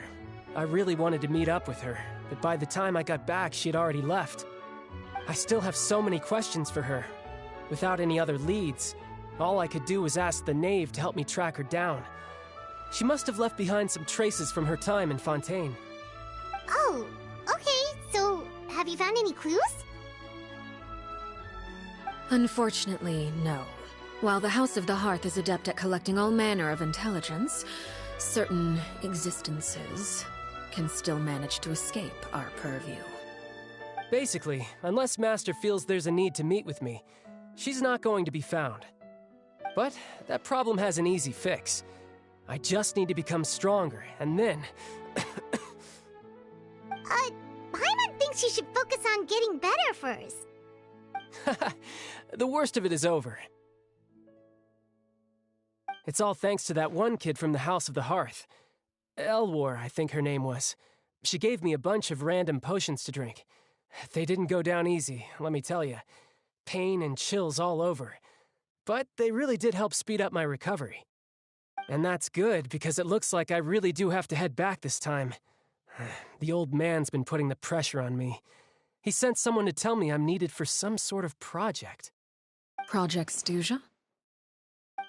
I really wanted to meet up with her, but by the time I got back, she had already left. I still have so many questions for her. Without any other leads, all I could do was ask the knave to help me track her down. She must have left behind some traces from her time in Fontaine. Oh, okay, so have you found any clues? Unfortunately, no. While the House of the Hearth is adept at collecting all manner of intelligence, certain existences can still manage to escape our purview. Basically, unless Master feels there's a need to meet with me, she's not going to be found. But that problem has an easy fix. I just need to become stronger, and then... Paimon thinks you should focus on getting better first. The worst of it is over. It's all thanks to that one kid from the House of the Hearth. Elwar, I think her name was. She gave me a bunch of random potions to drink. They didn't go down easy, let me tell you. Pain and chills all over. But they really did help speed up my recovery. And that's good, because it looks like I really do have to head back this time. The old man's been putting the pressure on me. He sent someone to tell me I'm needed for some sort of project. Project Stuja?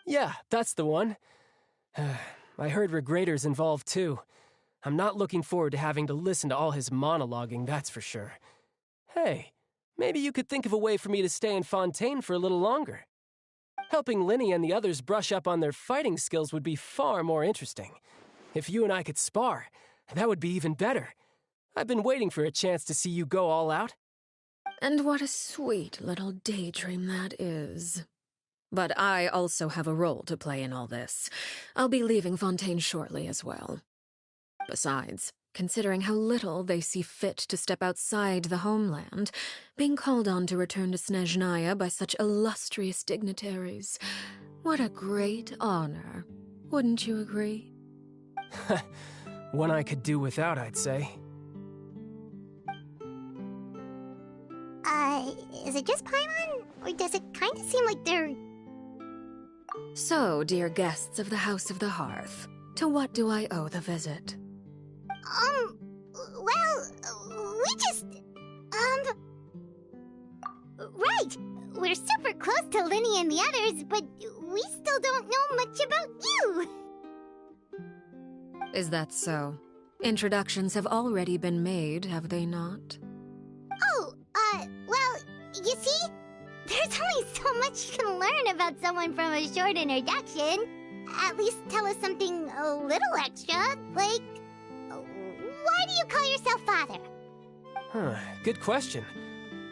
Yeah, that's the one. I heard Regrader's involved too. I'm not looking forward to having to listen to all his monologuing, that's for sure. Hey, maybe you could think of a way for me to stay in Fontaine for a little longer. Helping Linny and the others brush up on their fighting skills would be far more interesting. If you and I could spar, that would be even better. I've been waiting for a chance to see you go all out. And what a sweet little daydream that is. But I also have a role to play in all this. I'll be leaving Fontaine shortly as well. Besides, considering how little they see fit to step outside the homeland, being called on to return to Snezhnaya by such illustrious dignitaries, what a great honor. Wouldn't you agree? One I could do without, I'd say. Is it just Paimon? Or does it kind of seem like they're... So, dear guests of the House of the Hearth, to what do I owe the visit? Well, we just... Right! We're super close to Linny and the others, but we still don't know much about you! Is that so? Introductions have already been made, have they not? Oh, well, you see? There's only so much you can learn about someone from a short introduction. At least tell us something a little extra, like... Why do you call yourself father? Good question.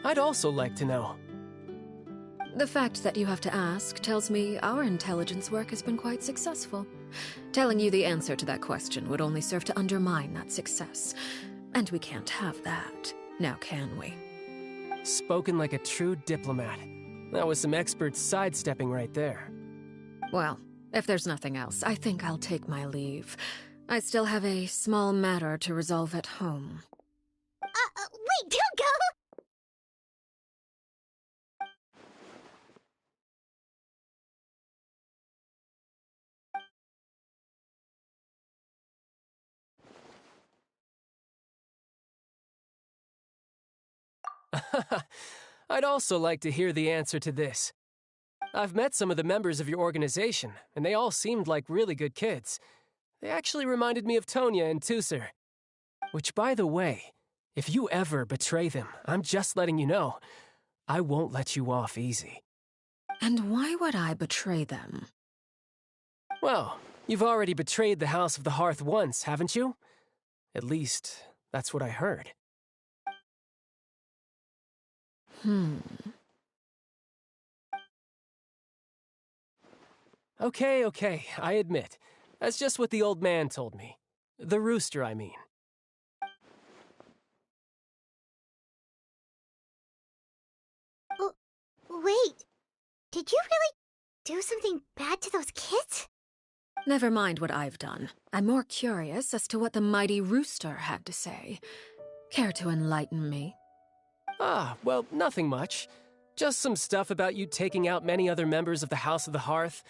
I'd also like to know. The fact that you have to ask tells me our intelligence work has been quite successful. Telling you the answer to that question would only serve to undermine that success. And we can't have that, now can we? Spoken like a true diplomat. That was some expert sidestepping right there. Well, if there's nothing else, I think I'll take my leave. I still have a small matter to resolve at home. Wait, don't go! I'd also like to hear the answer to this. I've met some of the members of your organization, and they all seemed like really good kids. They actually reminded me of Tonya and Tusser. Which, by the way, if you ever betray them, I'm just letting you know, I won't let you off easy. And why would I betray them? Well, you've already betrayed the House of the Hearth once, haven't you? At least, that's what I heard. Okay, I admit. That's just what the old man told me. The rooster, I mean. Wait, did you really do something bad to those kids? Never mind what I've done. I'm more curious as to what the mighty rooster had to say. Care to enlighten me? Well, nothing much. Just some stuff about you taking out many other members of the House of the Hearth,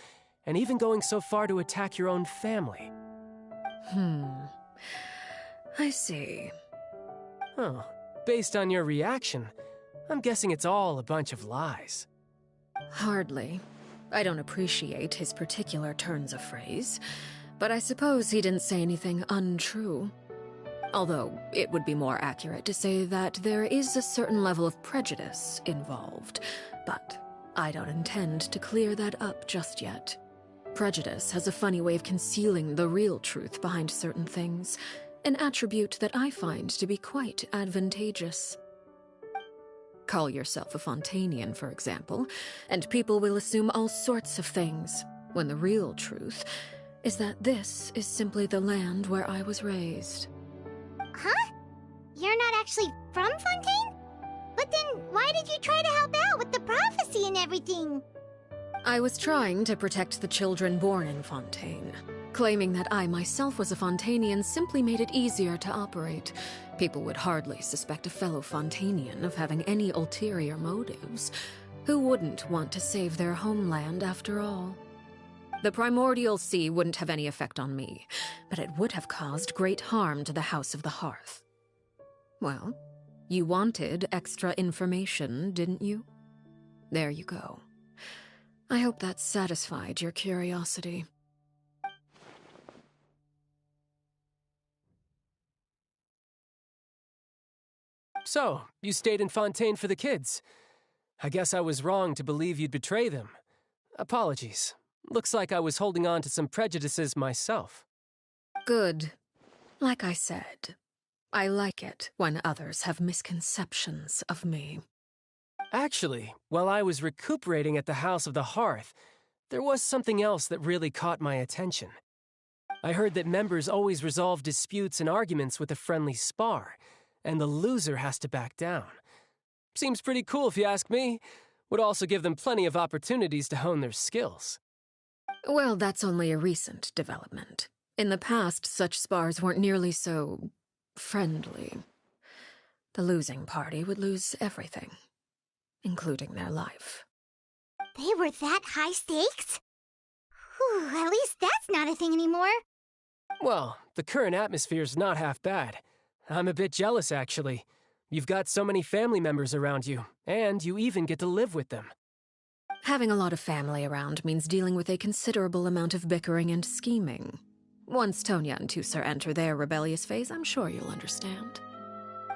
and even going so far to attack your own family. I see. Oh, based on your reaction, I'm guessing it's all a bunch of lies. Hardly. I don't appreciate his particular turns of phrase, but I suppose he didn't say anything untrue. Although, it would be more accurate to say that there is a certain level of prejudice involved, but I don't intend to clear that up just yet. Prejudice has a funny way of concealing the real truth behind certain things, an attribute that I find to be quite advantageous. Call yourself a Fontanian, for example, and people will assume all sorts of things, when the real truth is that this is simply the land where I was raised. Huh? You're not actually from Fontaine? But then why did you try to help out with the prophecy and everything? I was trying to protect the children born in Fontaine. Claiming that I myself was a Fontanian simply made it easier to operate. People would hardly suspect a fellow Fontanian of having any ulterior motives. Who wouldn't want to save their homeland after all? The primordial sea wouldn't have any effect on me, but it would have caused great harm to the House of the Hearth. Well, you wanted extra information, didn't you? There you go. I hope that satisfied your curiosity. So, you stayed in Fontaine for the kids. I guess I was wrong to believe you'd betray them. Apologies. Looks like I was holding on to some prejudices myself. Good. Like I said, I like it when others have misconceptions of me. Actually, while I was recuperating at the House of the Hearth, there was something else that really caught my attention. I heard that members always resolve disputes and arguments with a friendly spar, and the loser has to back down. Seems pretty cool if you ask me. Would also give them plenty of opportunities to hone their skills. Well, that's only a recent development. In the past, such spars weren't nearly so friendly. The losing party would lose everything, including their life. They were that high stakes? Whew, at least that's not a thing anymore. Well, the current atmosphere's not half bad. I'm a bit jealous, actually. You've got so many family members around you, and you even get to live with them. Having a lot of family around means dealing with a considerable amount of bickering and scheming. Once Tonya and Tusser enter their rebellious phase, I'm sure you'll understand.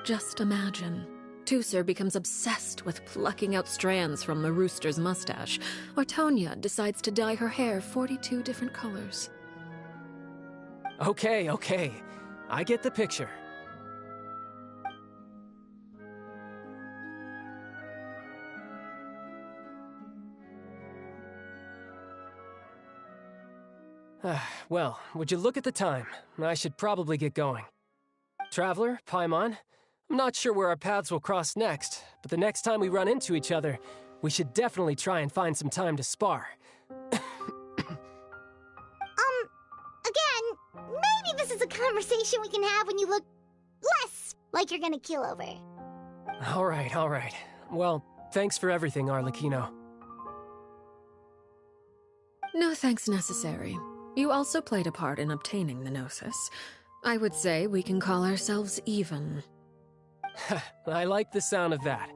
Just imagine. Tusser becomes obsessed with plucking out strands from the rooster's mustache, or Tonya decides to dye her hair 42 different colors. Okay. I get the picture. Well, would you look at the time? I should probably get going. Traveler, Paimon, I'm not sure where our paths will cross next, but the next time we run into each other, we should definitely try and find some time to spar. Again, maybe this is a conversation we can have when you look less like you're gonna kill over. All right. Well, thanks for everything, Arlecchino. No thanks necessary. You also played a part in obtaining the Gnosis. I would say we can call ourselves even. I like the sound of that.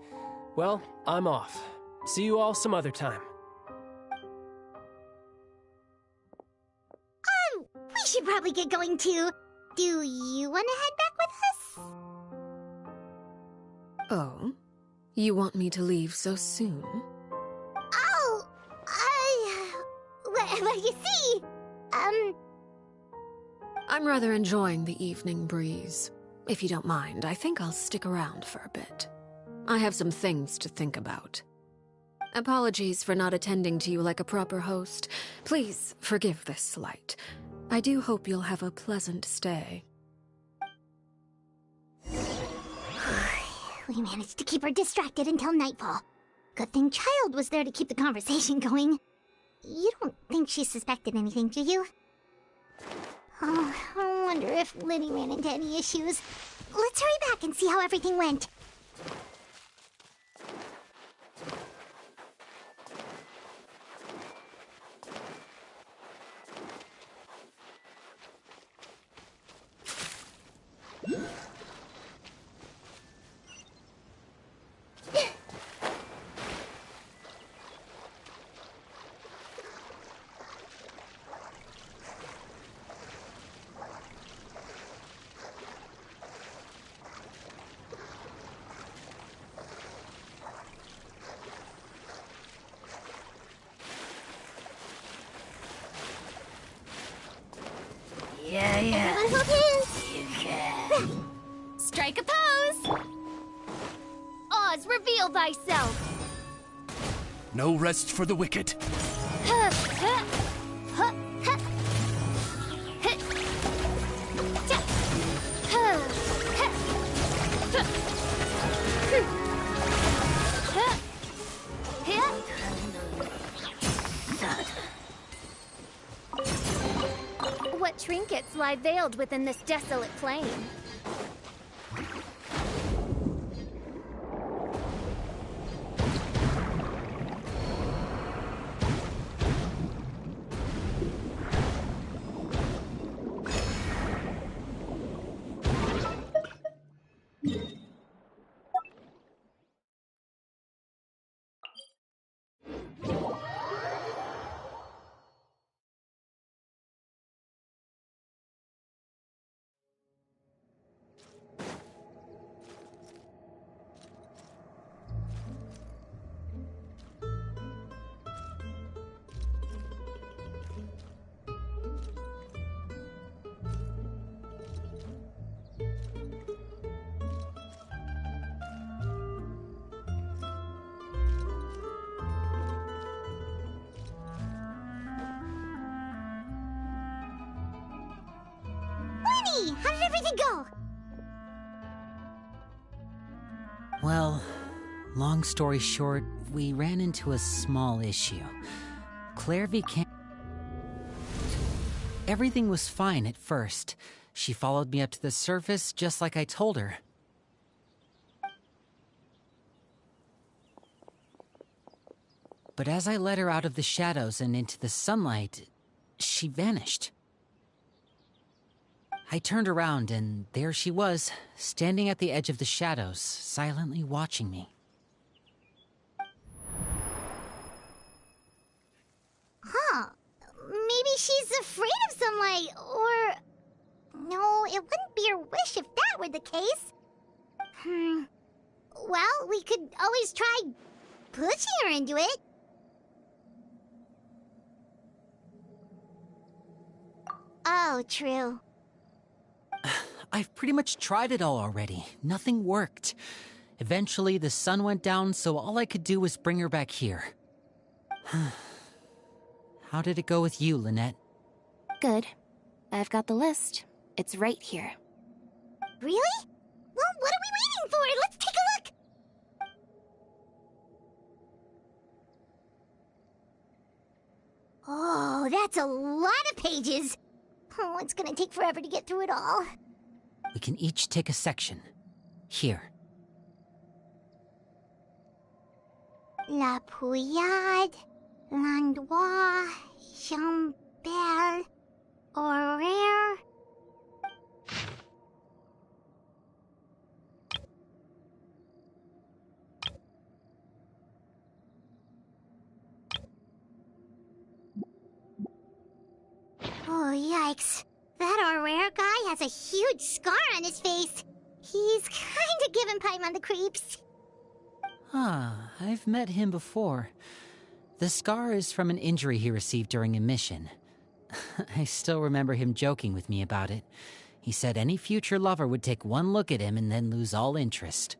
Well, I'm off. See you all some other time. We should probably get going too. Do you want to head back with us? Oh? You want me to leave so soon? Oh, well, you see, I'm rather enjoying the evening breeze. If you don't mind, I think I'll stick around for a bit. I have some things to think about. Apologies for not attending to you like a proper host. Please forgive this slight. I do hope you'll have a pleasant stay. We managed to keep her distracted until nightfall. Good thing Child was there to keep the conversation going. You don't think she suspected anything, do you? Oh, I wonder if Liddy ran into any issues. Let's hurry back and see how everything went. Yeah. Everyone hold hands. You can. Strike a pose. Oz, reveal reveal thyself. No rest for the wicked. What trinkets lie veiled within this desolate plain? How did everything go? Well, long story short, we ran into a small issue. Claire can't... Everything was fine at first. She followed me up to the surface just like I told her. But as I led her out of the shadows and into the sunlight, she vanished. I turned around, and there she was, standing at the edge of the shadows, silently watching me. Huh. Maybe she's afraid of sunlight, or... No, it wouldn't be her wish if that were the case. Well, we could always try pushing her into it. Oh, true. I've pretty much tried it all already. Nothing worked. Eventually, the sun went down, so all I could do was bring her back here. How did it go with you, Lynette? Good. I've got the list. It's right here. Really? Well, what are we waiting for? Let's take a look! Oh, that's a lot of pages. Oh, it's gonna take forever to get through it all. We can each take a section. Here. La Pouillade, l'endroit, chambelle, horaire. Oh, yikes. That Aurore guy has a huge scar on his face. He's kinda giving Paimon the creeps. Ah, I've met him before. The scar is from an injury he received during a mission. I still remember him joking with me about it. He said any future lover would take one look at him and then lose all interest.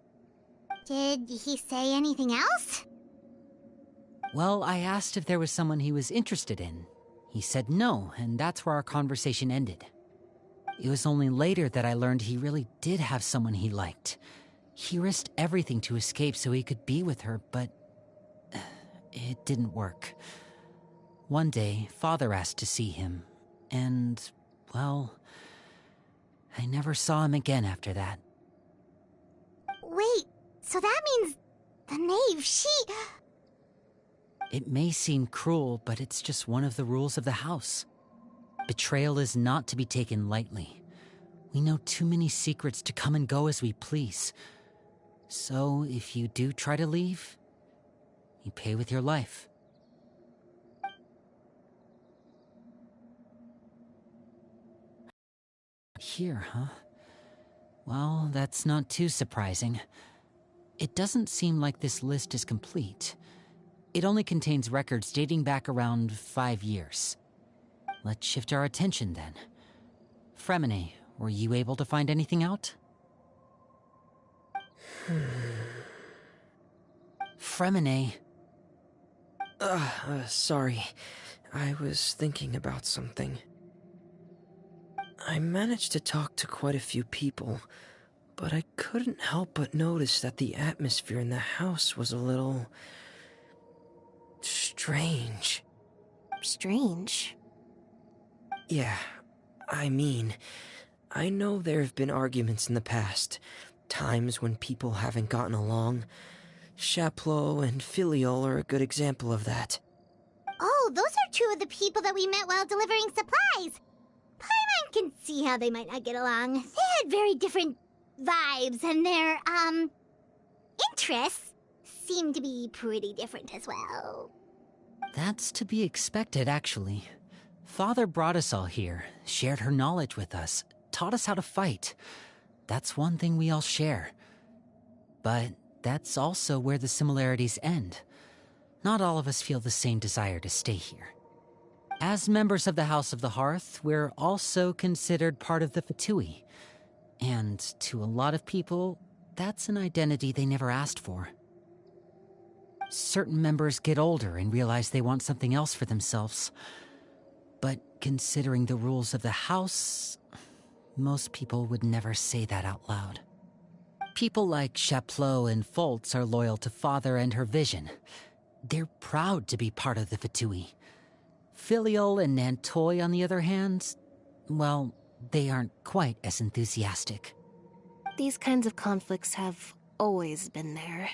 Did he say anything else? Well, I asked if there was someone he was interested in. He said no, and that's where our conversation ended. It was only later that I learned he really did have someone he liked. He risked everything to escape so he could be with her, but it didn't work. One day, Father asked to see him, and, well, I never saw him again after that. Wait, so that means the knave, she... It may seem cruel, but it's just one of the rules of the house. Betrayal is not to be taken lightly. We know too many secrets to come and go as we please. So, if you do try to leave, you pay with your life. Here, huh? Well, that's not too surprising. It doesn't seem like this list is complete. It only contains records dating back around 5 years. Let's shift our attention then. Fremine, were you able to find anything out? Fremine. Sorry. I was thinking about something. I managed to talk to quite a few people, but I couldn't help but notice that the atmosphere in the house was a little... strange. Strange? Yeah, I mean, I know there have been arguments in the past, times when people haven't gotten along. Chaplot and Filiol are a good example of that. Oh, those are two of the people that we met while delivering supplies. Paimon can see how they might not get along. They had very different vibes, and their, interests seem to be pretty different as well. That's to be expected, actually. Father brought us all here, shared her knowledge with us, taught us how to fight. That's one thing we all share. But that's also where the similarities end. Not all of us feel the same desire to stay here. As members of the House of the Hearth, we're also considered part of the Fatui. And to a lot of people, that's an identity they never asked for. Certain members get older and realize they want something else for themselves. But considering the rules of the house, most people would never say that out loud. People like Chaplot and Foltz are loyal to Father and her vision. They're proud to be part of the Fatui. Filiol and Nantoy, on the other hand, well, they aren't quite as enthusiastic. These kinds of conflicts have always been there.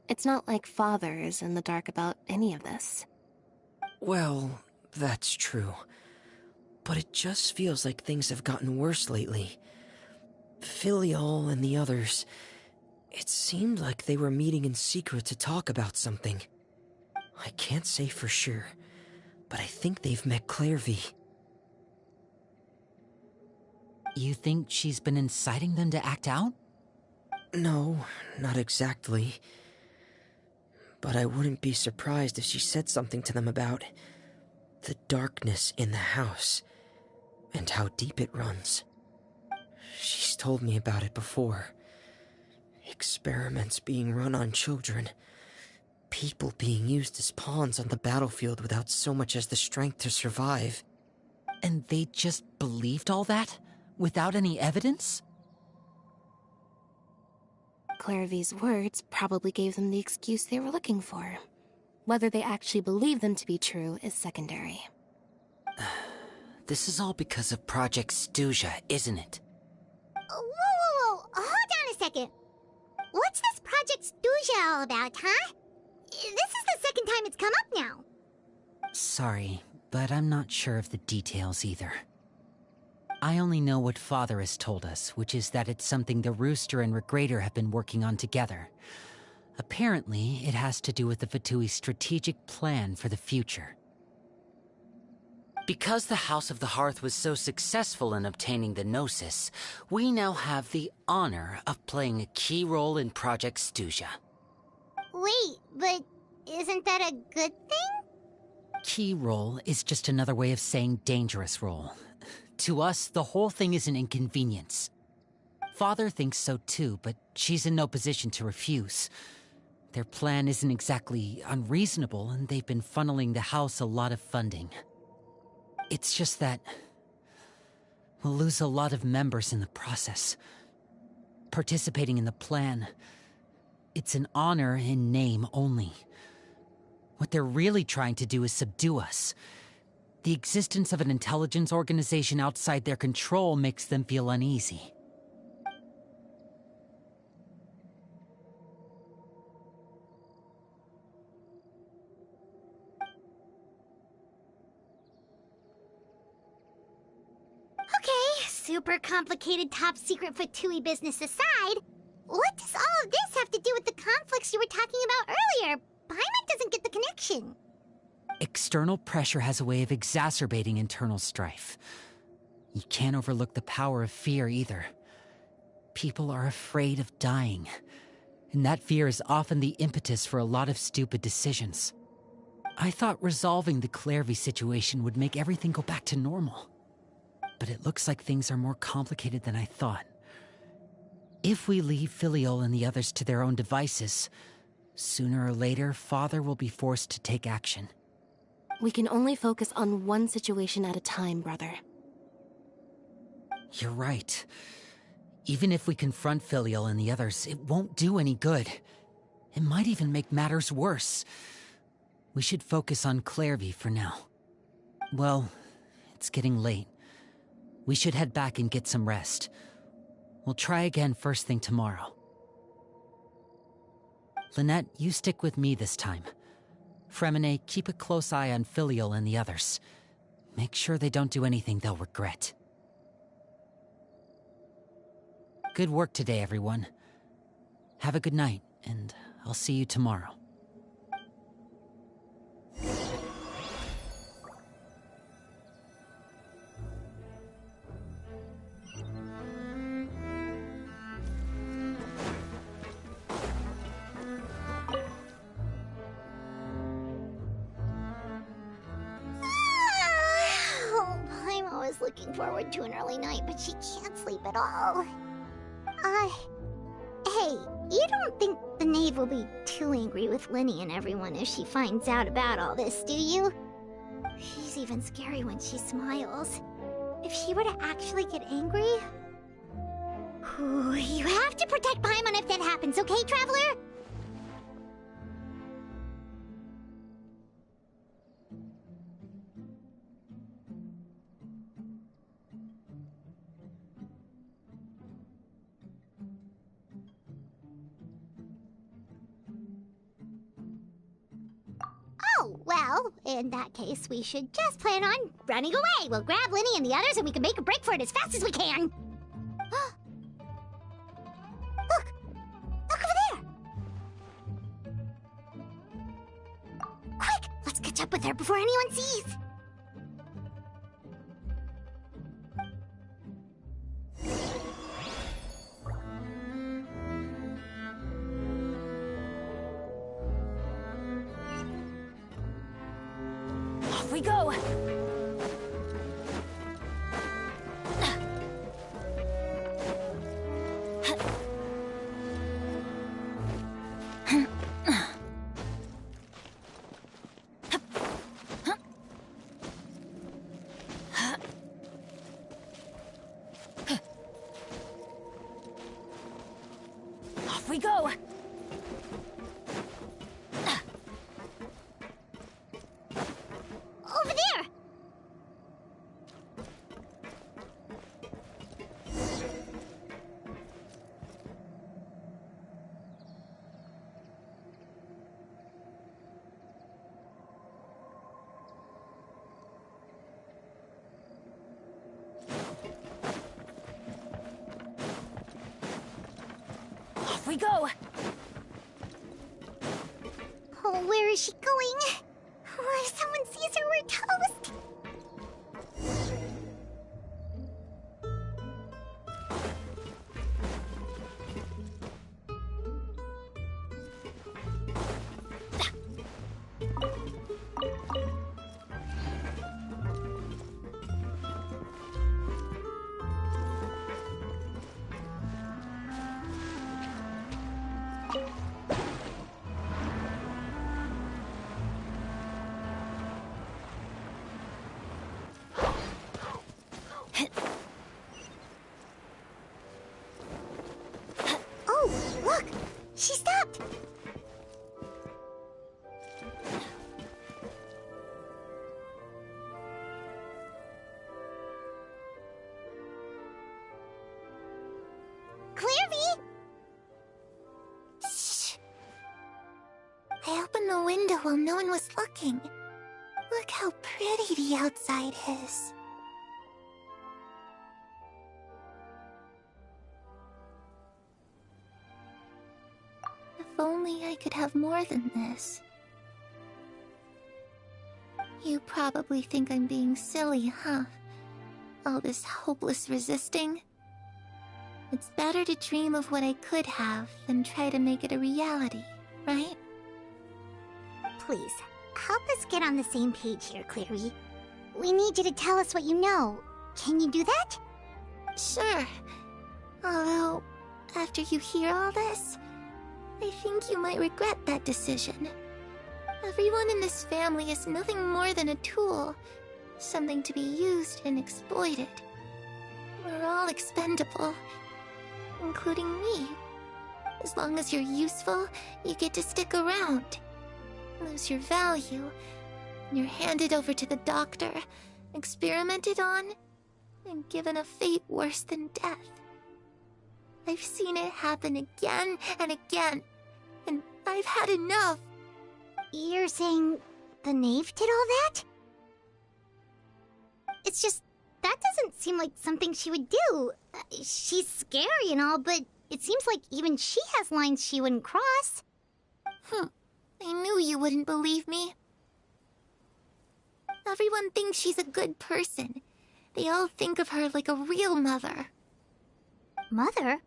It's not like Father is in the dark about any of this. Well, that's true. But it just feels like things have gotten worse lately. Filiol and the others, it seemed like they were meeting in secret to talk about something. I can't say for sure, but I think they've met Clairvy. You think she's been inciting them to act out? No, not exactly. But I wouldn't be surprised if she said something to them about the darkness in the house and how deep it runs. She's told me about it before. Experiments being run on children. People being used as pawns on the battlefield without so much as the strength to survive. And they just believed all that? Without any evidence? Clairvy's words probably gave them the excuse they were looking for. Whether they actually believe them to be true is secondary. This is all because of Project Stuja, isn't it? Whoa. Hold on a second. What's this Project Stuja all about, huh? This is the second time it's come up now. Sorry, but I'm not sure of the details either. I only know what Father has told us, which is that it's something the Rooster and Regrator have been working on together. Apparently, it has to do with the Fatui's strategic plan for the future. Because the House of the Hearth was so successful in obtaining the Gnosis, we now have the honor of playing a key role in Project Stuja. Wait, but isn't that a good thing? Key role is just another way of saying dangerous role. To us, the whole thing is an inconvenience. Father thinks so too, but she's in no position to refuse. Their plan isn't exactly unreasonable, and they've been funneling the house a lot of funding. It's just that we'll lose a lot of members in the process. Participating in the plan, it's an honor in name only. What they're really trying to do is subdue us. The existence of an intelligence organization outside their control makes them feel uneasy. Okay, super complicated top secret Fatui business aside, what does all of this have to do with the conflicts you were talking about earlier? Paimon doesn't get the connection. External pressure has a way of exacerbating internal strife. You can't overlook the power of fear either. People are afraid of dying, and that fear is often the impetus for a lot of stupid decisions. I thought resolving the Clairvy situation would make everything go back to normal. But it looks like things are more complicated than I thought. If we leave Filiol and the others to their own devices, Sooner or later, Father will be forced to take action. We can only focus on one situation at a time, brother. You're right. Even if we confront Filial and the others, it won't do any good. It might even make matters worse. We should focus on Clairvy for now. Well, it's getting late. We should head back and get some rest. We'll try again first thing tomorrow. Lynette, you stick with me this time. Fremine, keep a close eye on Filial and the others. Make sure they don't do anything they'll regret. Good work today, everyone. Have a good night, and I'll see you tomorrow. I'm always looking forward to an early night, but she can't sleep at all. Hey, you don't think the knave will be too angry with Linny and everyone if she finds out about all this, do you? She's even scary when she smiles. If she were to actually get angry... Ooh, you have to protect Paimon if that happens, okay, Traveler? Oh, well, in that case, we should just plan on running away. We'll grab Linny and the others and we can make a break for it as fast as we can. Look! Look over there! Quick! Let's catch up with her before anyone sees! Off we go! Off we go! Over there! Off we go! Oh, where is she going? Oh, if someone sees her, we're toast! Oh, look! She stopped! Clairvy! Shh! I opened the window while no one was looking. Look how pretty the outside is. If only I could have more than this. You probably think I'm being silly, huh? All this hopeless resisting? It's better to dream of what I could have than try to make it a reality, right? Please, help us get on the same page here, Clary. We need you to tell us what you know. Can you do that? Sure. Although, after you hear all this, I think you might regret that decision. Everyone in this family is nothing more than a tool, something to be used and exploited. We're all expendable, including me. As long as you're useful, you get to stick around. Lose your value, and you're handed over to the doctor, experimented on, and given a fate worse than death. I've seen it happen again and again, and I've had enough. You're saying the knave did all that? It's just, that doesn't seem like something she would do. She's scary and all, but it seems like even she has lines she wouldn't cross. I knew you wouldn't believe me. Everyone thinks she's a good person. They all think of her like a real mother. Mother?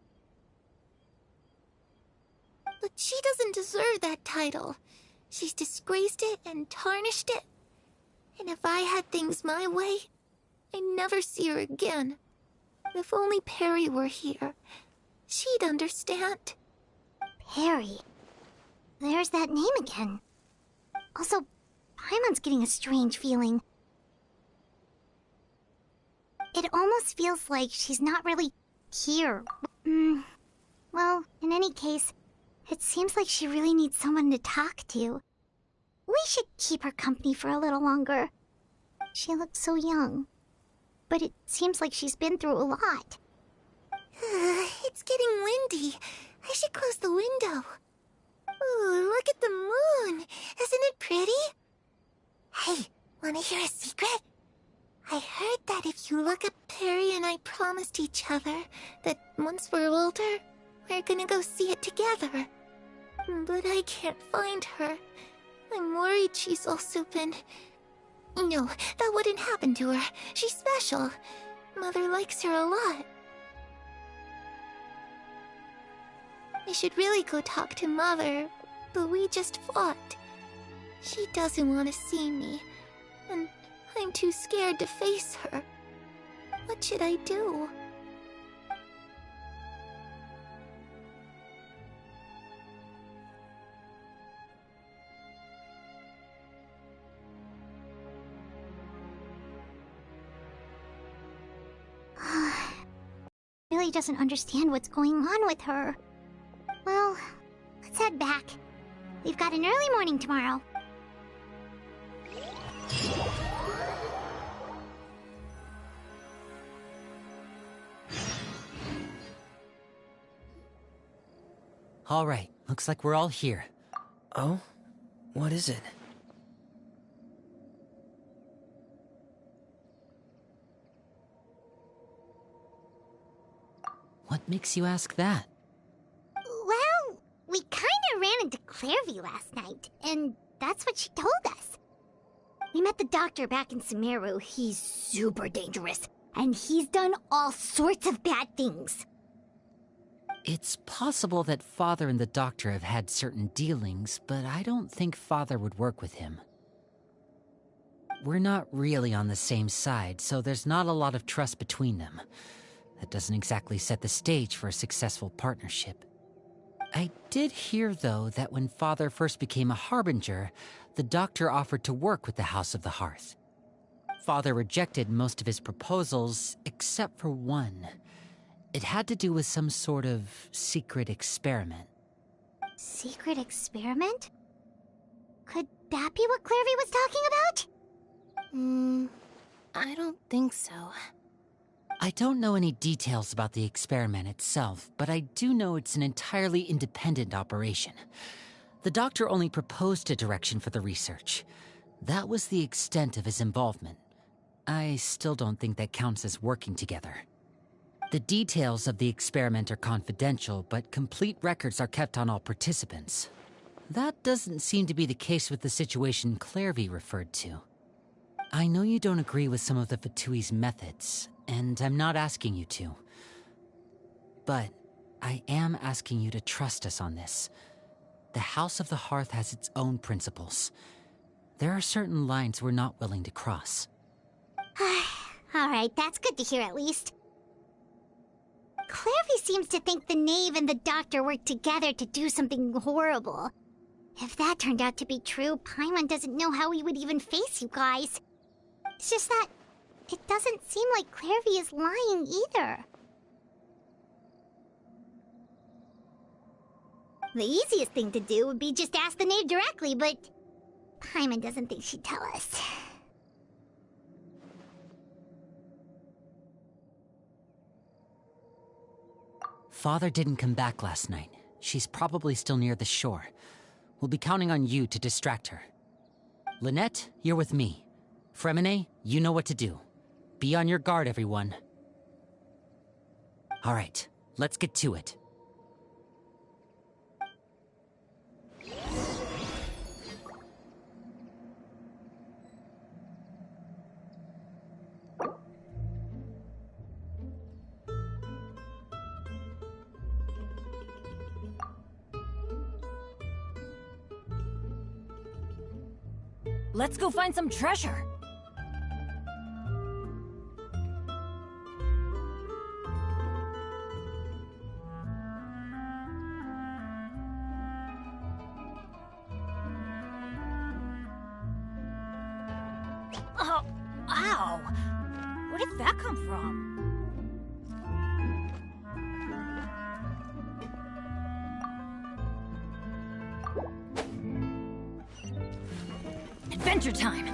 But she doesn't deserve that title. She's disgraced it and tarnished it. And if I had things my way, I'd never see her again. If only Perry were here, she'd understand. Perry. There's that name again. Also, Paimon's getting a strange feeling. It almost feels like she's not really here. Well, in any case, it seems like she really needs someone to talk to. We should keep her company for a little longer. She looks so young. But it seems like she's been through a lot. It's getting windy. I should close the window. Ooh, look at the moon. Isn't it pretty? Hey, wanna hear a secret? I heard that if you look up Perry and I promised each other that once we're older, we're gonna go see it together. But I can't find her. I'm worried she's also been... No, that wouldn't happen to her. She's special. Mother likes her a lot. I should really go talk to Mother, but we just fought. She doesn't want to see me, and I'm too scared to face her. What should I do? Really doesn't understand what's going on with her. Well, let's head back. We've got an early morning tomorrow. All right, looks like we're all here. Oh? What is it? What makes you ask that? Well, we kinda ran into Clairvy last night, and that's what she told us. We met the doctor back in Sumeru. He's super dangerous, and he's done all sorts of bad things. It's possible that Father and the Doctor have had certain dealings, but I don't think Father would work with him. We're not really on the same side, so there's not a lot of trust between them. That doesn't exactly set the stage for a successful partnership. I did hear, though, that when Father first became a Harbinger, the Doctor offered to work with the House of the Hearth. Father rejected most of his proposals, except for one. It had to do with some sort of secret experiment. Secret experiment? Could that be what Clairvy was talking about? I don't think so. I don't know any details about the experiment itself, but I do know it's an entirely independent operation. The Doctor only proposed a direction for the research. That was the extent of his involvement. I still don't think that counts as working together. The details of the experiment are confidential, but complete records are kept on all participants. That doesn't seem to be the case with the situation Clairvy referred to. I know you don't agree with some of the Fatui's methods, and I'm not asking you to. But I am asking you to trust us on this. The House of the Hearth has its own principles. There are certain lines we're not willing to cross. Alright, that's good to hear at least. Clairvy seems to think the knave and the doctor worked together to do something horrible. If that turned out to be true, Paimon doesn't know how he would even face you guys. It's just that it doesn't seem like Clairvy is lying either. The easiest thing to do would be just ask the knave directly, but Paimon doesn't think she'd tell us. Father didn't come back last night. She's probably still near the shore. We'll be counting on you to distract her. Lynette, you're with me. Fremine, you know what to do. Be on your guard, everyone. All right, let's get to it. Let's go find some treasure. Oh, ow! Where did that come from? Adventure time!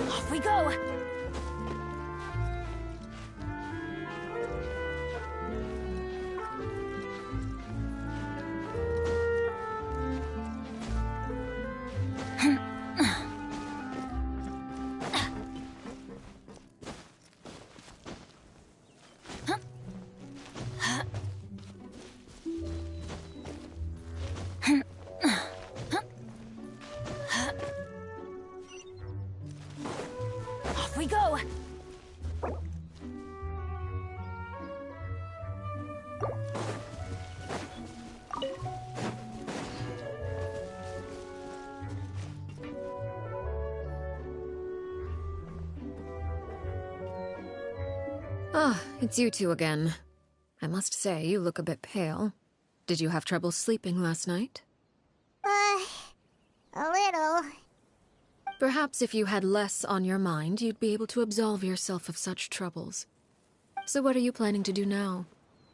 Off we go! Off we go! Ah, it's you two again. I must say, you look a bit pale. Did you have trouble sleeping last night? A little. Perhaps if you had less on your mind, you'd be able to absolve yourself of such troubles. So what are you planning to do now?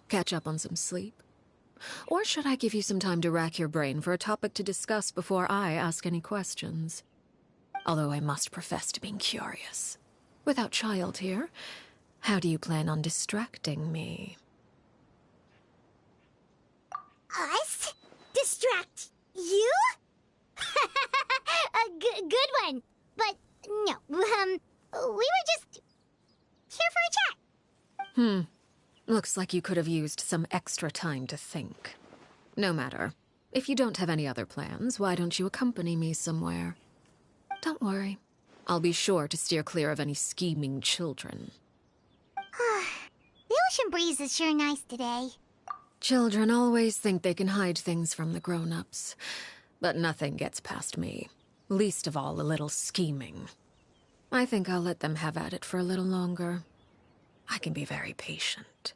Catch up on some sleep? Or should I give you some time to rack your brain for a topic to discuss before I ask any questions? Although I must profess to being curious. Without child here, how do you plan on distracting me? Us? Distract you? A good one. But no, we were just here for a chat. Looks like you could have used some extra time to think. No matter. If you don't have any other plans, why don't you accompany me somewhere? Don't worry. I'll be sure to steer clear of any scheming children. The ocean breeze is sure nice today. Children always think they can hide things from the grown-ups. But nothing gets past me. Least of all a little scheming. I think I'll let them have at it for a little longer. I can be very patient.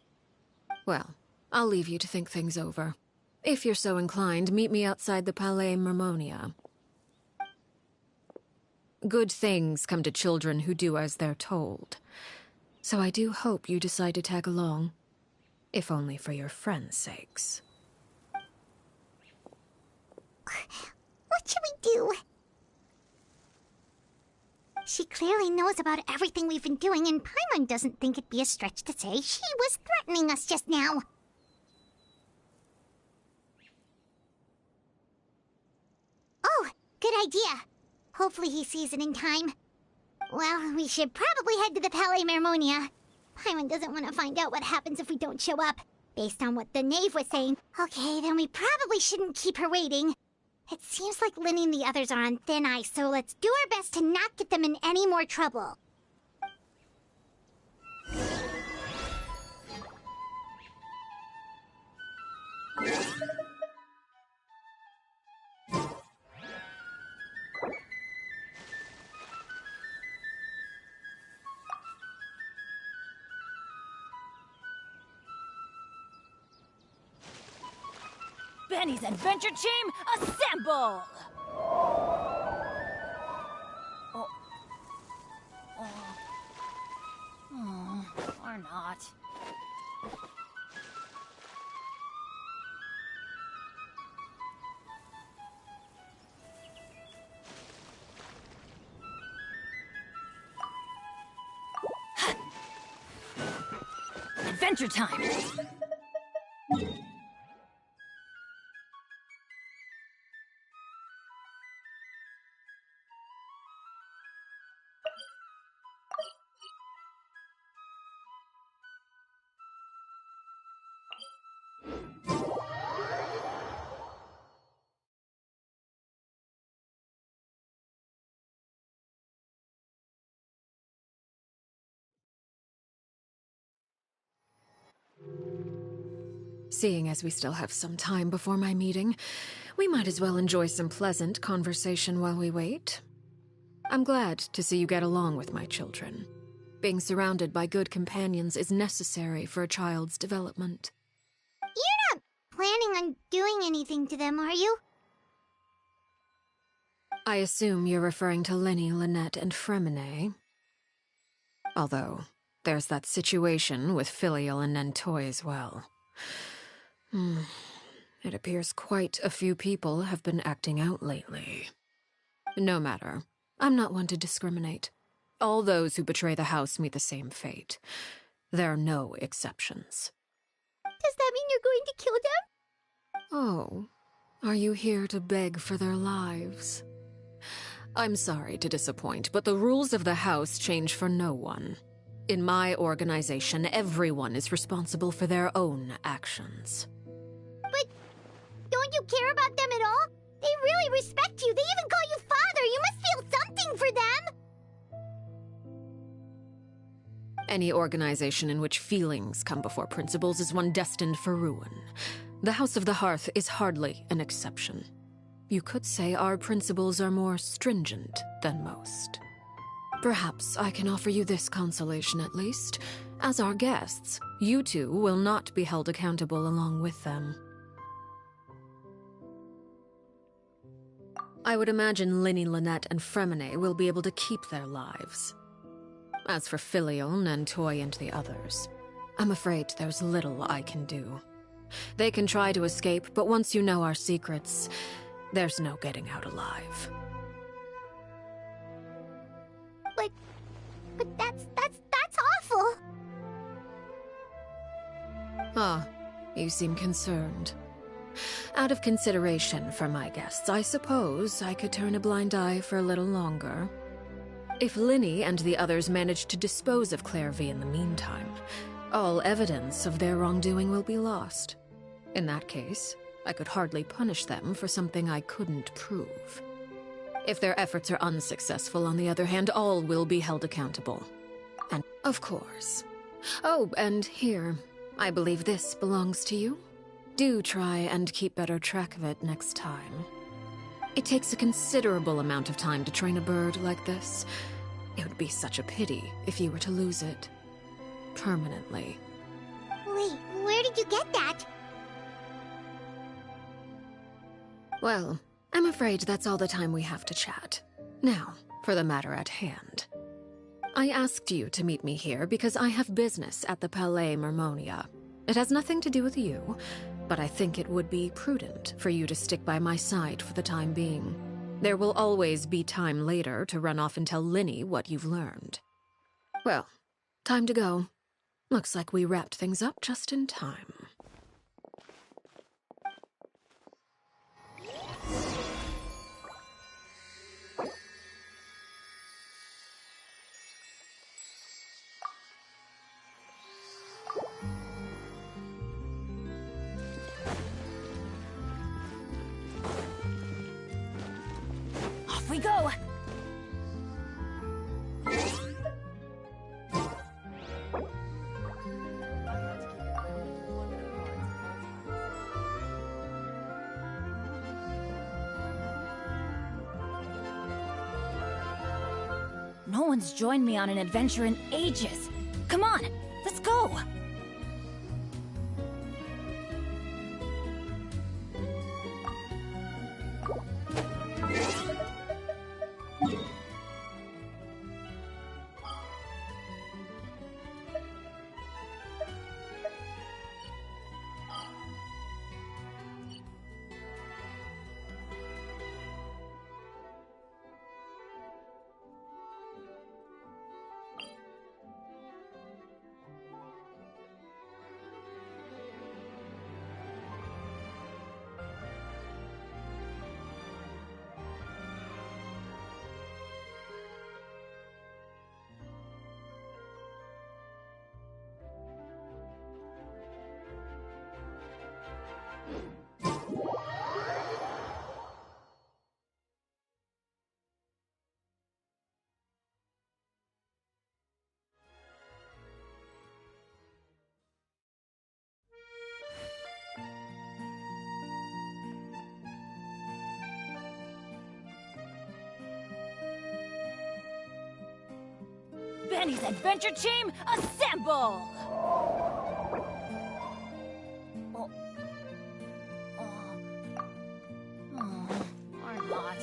Well, I'll leave you to think things over. If you're so inclined, meet me outside the Palais Mermonia. Good things come to children who do as they're told. So I do hope you decide to tag along. If only for your friends' sakes. What should we do? She clearly knows about everything we've been doing, and Paimon doesn't think it'd be a stretch to say she was threatening us just now. Oh, good idea. Hopefully he sees it in time. Well, we should probably head to the Palais Mermonia. Paimon doesn't want to find out what happens if we don't show up. Based on what the knave was saying. Okay, then we probably shouldn't keep her waiting. It seems like Lynn and the others are on thin ice, so let's do our best to not get them in any more trouble. Benny's adventure team, assemble! Or not. Adventure time! Seeing as we still have some time before my meeting, we might as well enjoy some pleasant conversation while we wait. I'm glad to see you get along with my children. Being surrounded by good companions is necessary for a child's development. You're not planning on doing anything to them, are you? I assume you're referring to Lenny, Lynette, and Fremine. Although, there's that situation with Filial and Nentoy as well. It appears quite a few people have been acting out lately. No matter. I'm not one to discriminate. All those who betray the house meet the same fate. There are no exceptions. Does that mean you're going to kill them? Oh, are you here to beg for their lives? I'm sorry to disappoint, but the rules of the house change for no one. In my organization, everyone is responsible for their own actions. But don't you care about them at all? They really respect you. They even call you father. You must feel something for them. Any organization in which feelings come before principles is one destined for ruin. The House of the Hearth is hardly an exception. You could say our principles are more stringent than most. Perhaps I can offer you this consolation at least. As our guests, you two will not be held accountable along with them. I would imagine Linny, Lynette, and Fremine will be able to keep their lives. As for Filial, Nentoy, and the others, I'm afraid there's little I can do. They can try to escape, but once you know our secrets, there's no getting out alive. But that's awful. Ah, you seem concerned. Out of consideration for my guests, I suppose I could turn a blind eye for a little longer. If Linny and the others manage to dispose of Clairvy in the meantime, all evidence of their wrongdoing will be lost. In that case, I could hardly punish them for something I couldn't prove. If their efforts are unsuccessful, on the other hand, all will be held accountable. And, of course. Oh, and here, I believe this belongs to you. Do try and keep better track of it next time. It takes a considerable amount of time to train a bird like this. It would be such a pity if you were to lose it. Permanently. Wait, where did you get that? Well, I'm afraid that's all the time we have to chat. Now, for the matter at hand. I asked you to meet me here because I have business at the Palais Mermonia. It has nothing to do with you, but I think it would be prudent for you to stick by my side for the time being. There will always be time later to run off and tell Linny what you've learned. Well, time to go. Looks like we wrapped things up just in time. Off we go! No one's joined me on an adventure in ages. Come on, let's go! Benny's Adventure Team, assemble! Or not.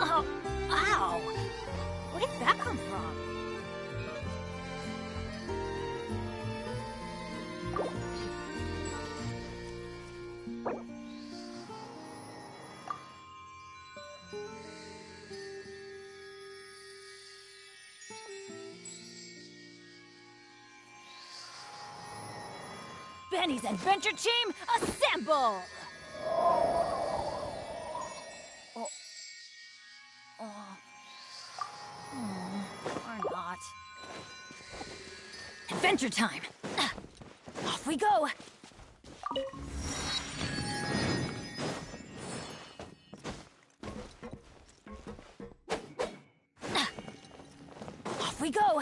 Oh, ow! Where did that come from? Benny's Adventure Team, assemble! Or not. Adventure time! Off we go! Off we go!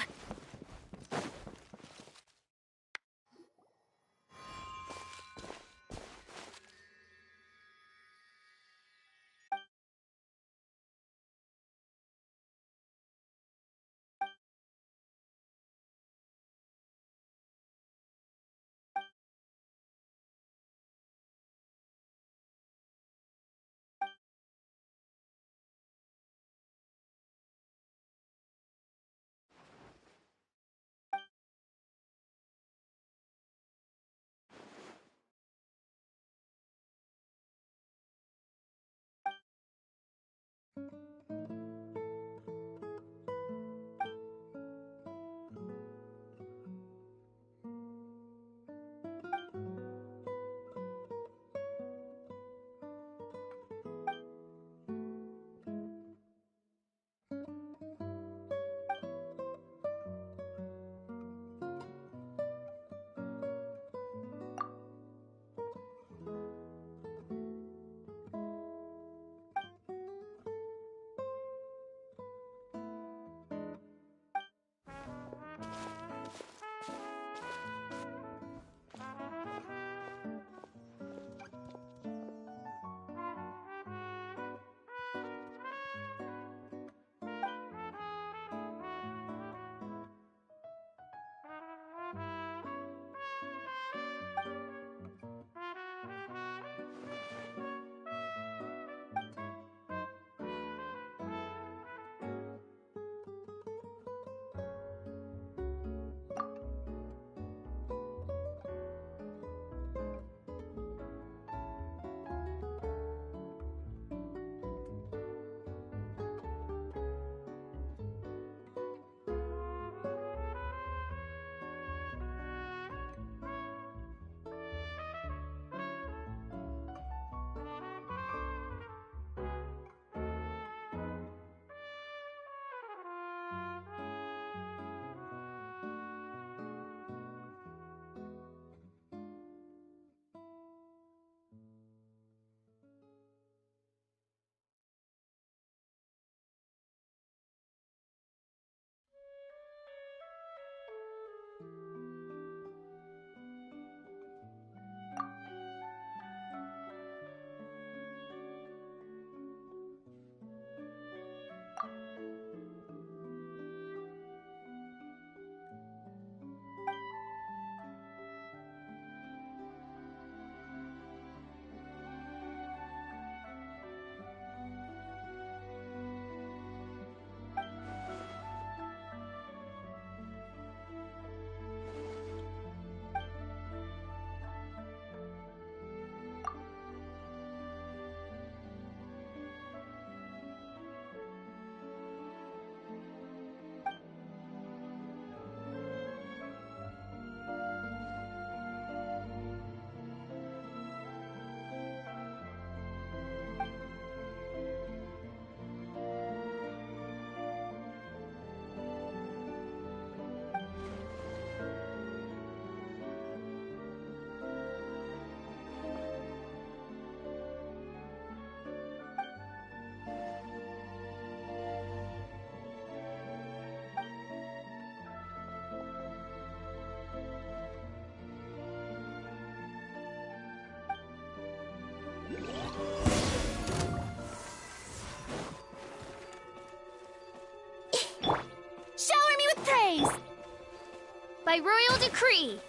by royal decree.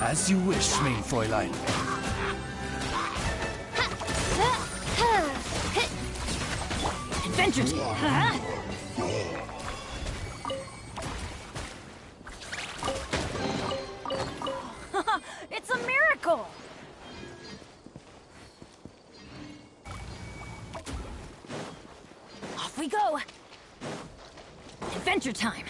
As you wish, mein Fräulein. Adventure time, huh? It's a miracle! Off we go! Adventure time!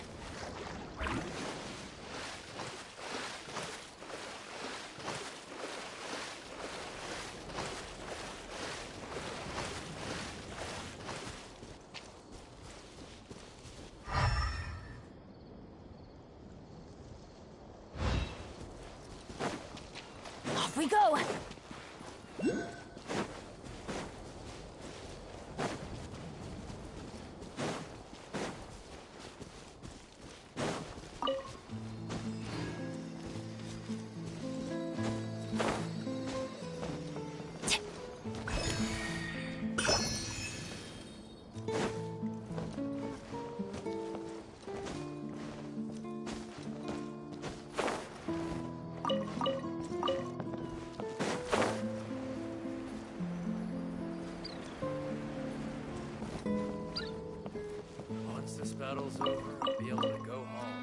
Off we go! Once this battle's over, I'll be able to go home.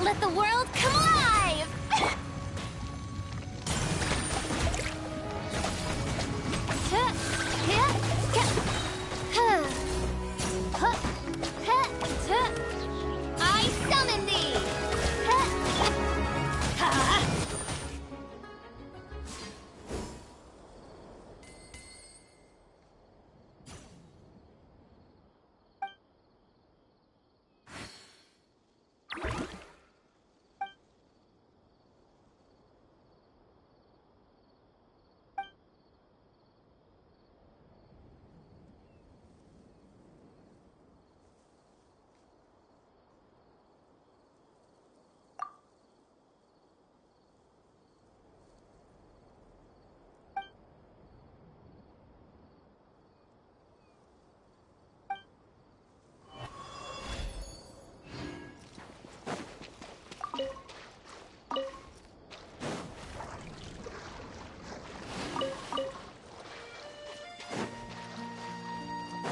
Let the world come alive! I summon thee!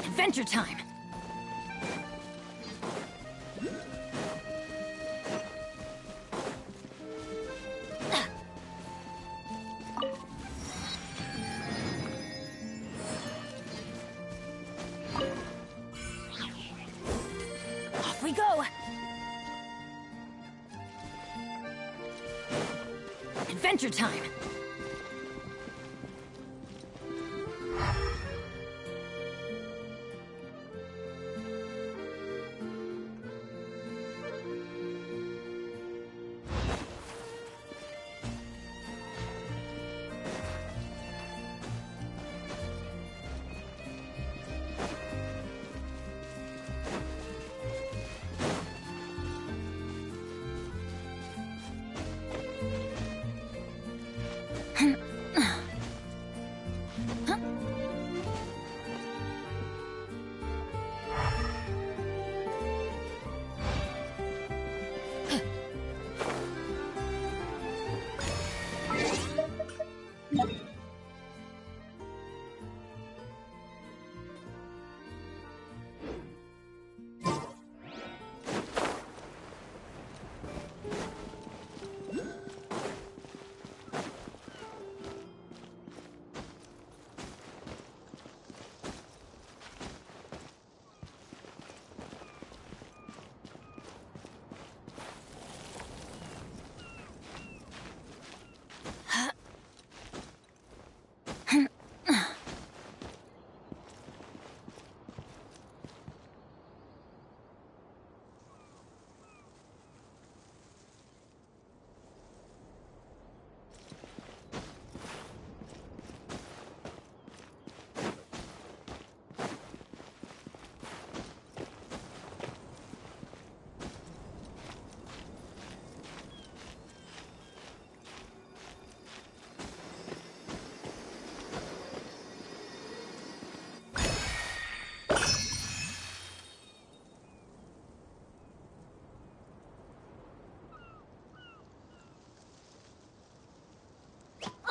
Adventure time! Off we go! adventure time!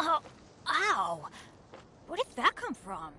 Oh, ow! Where did that come from?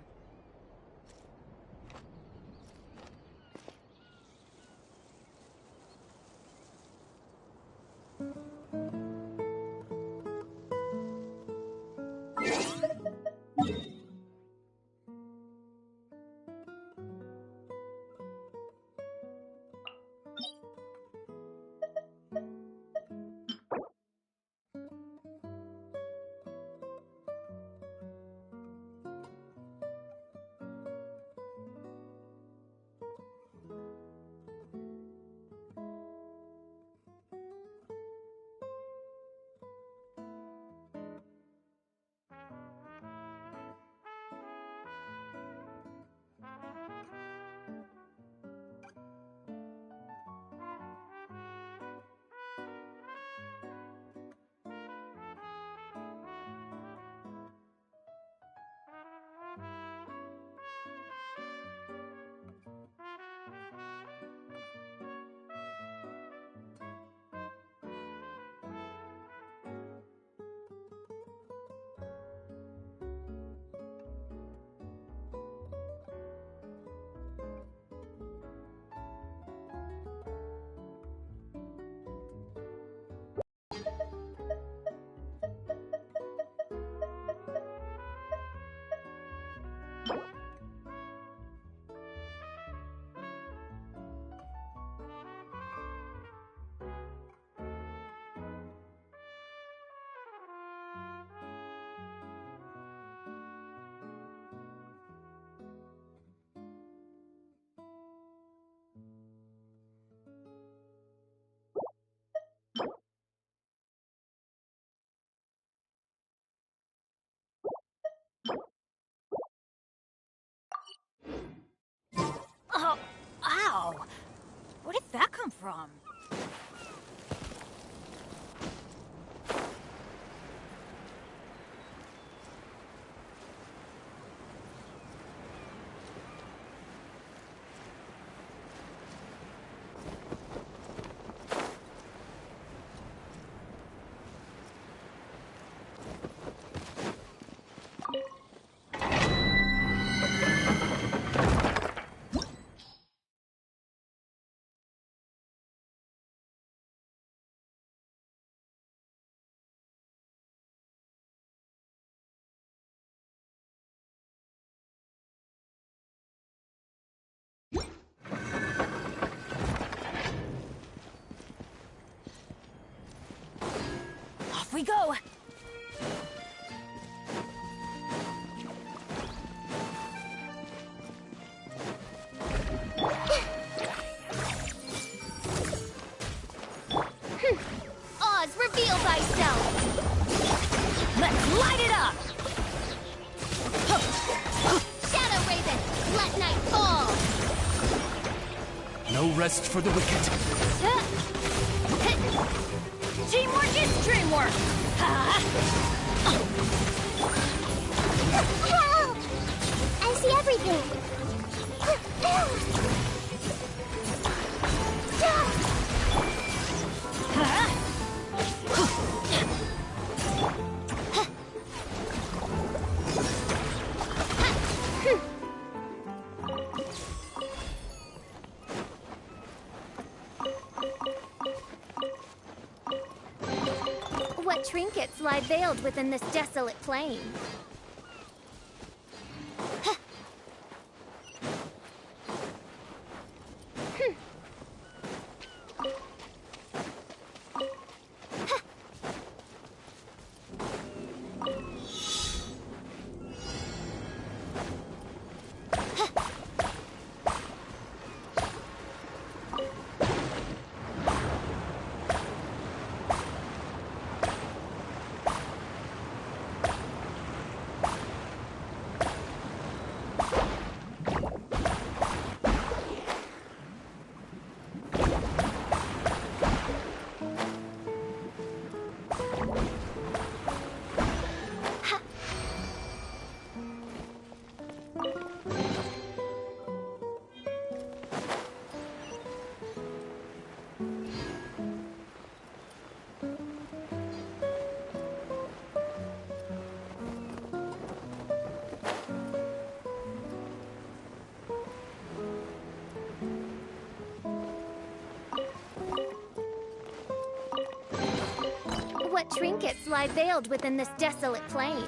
Oh, ow! Where did that come from? rest for the wicked. Teamwork is dreamwork! Help! I see everything. What trinkets lie veiled within this desolate plain? What trinkets lie veiled within this desolate plain?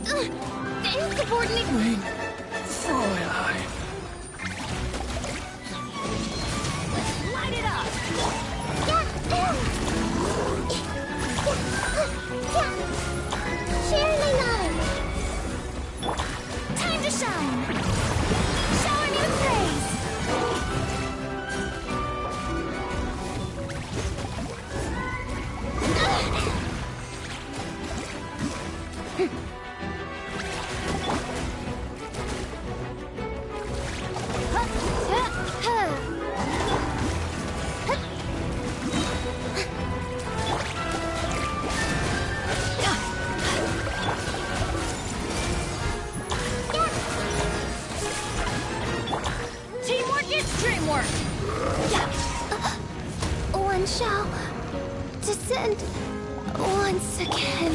Insubordinate. Wait, Fräulein. Light it up. Time to shine. Shower new praise. Teamwork is dreamwork. One shall descend once again.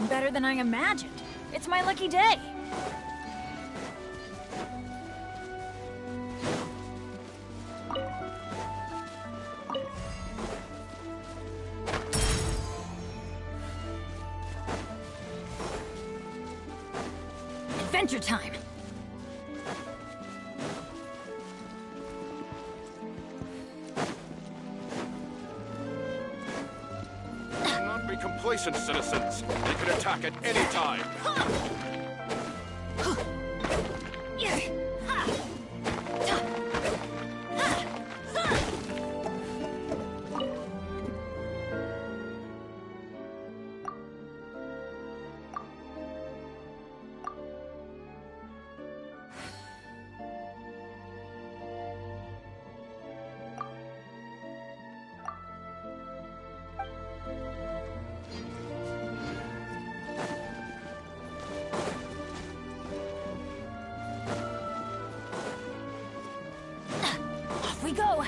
better than I imagined. It's my lucky day. Adventure time! Do not be complacent, citizens. They can attack at any time. We go!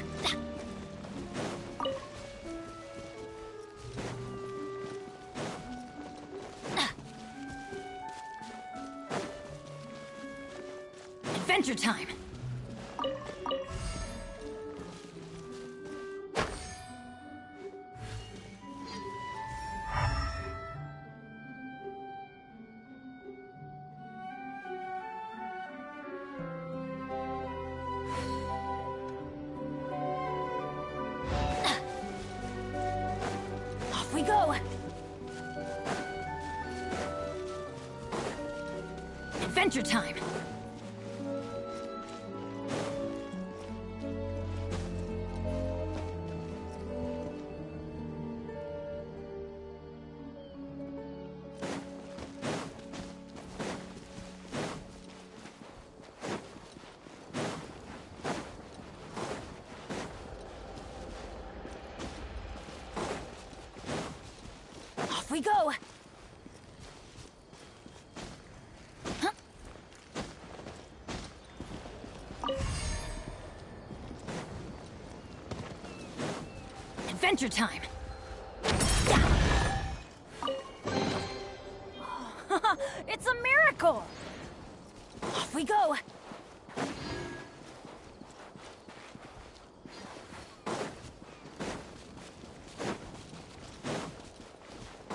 Adventure time! We go! Adventure time! We go! Huh? Adventure time! It's a miracle! Off we go!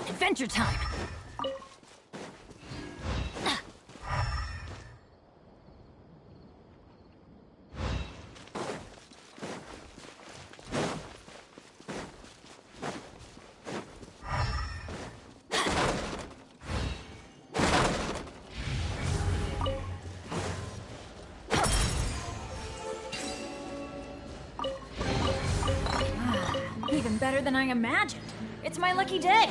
Adventure time! Even better than I imagined. It's my lucky day.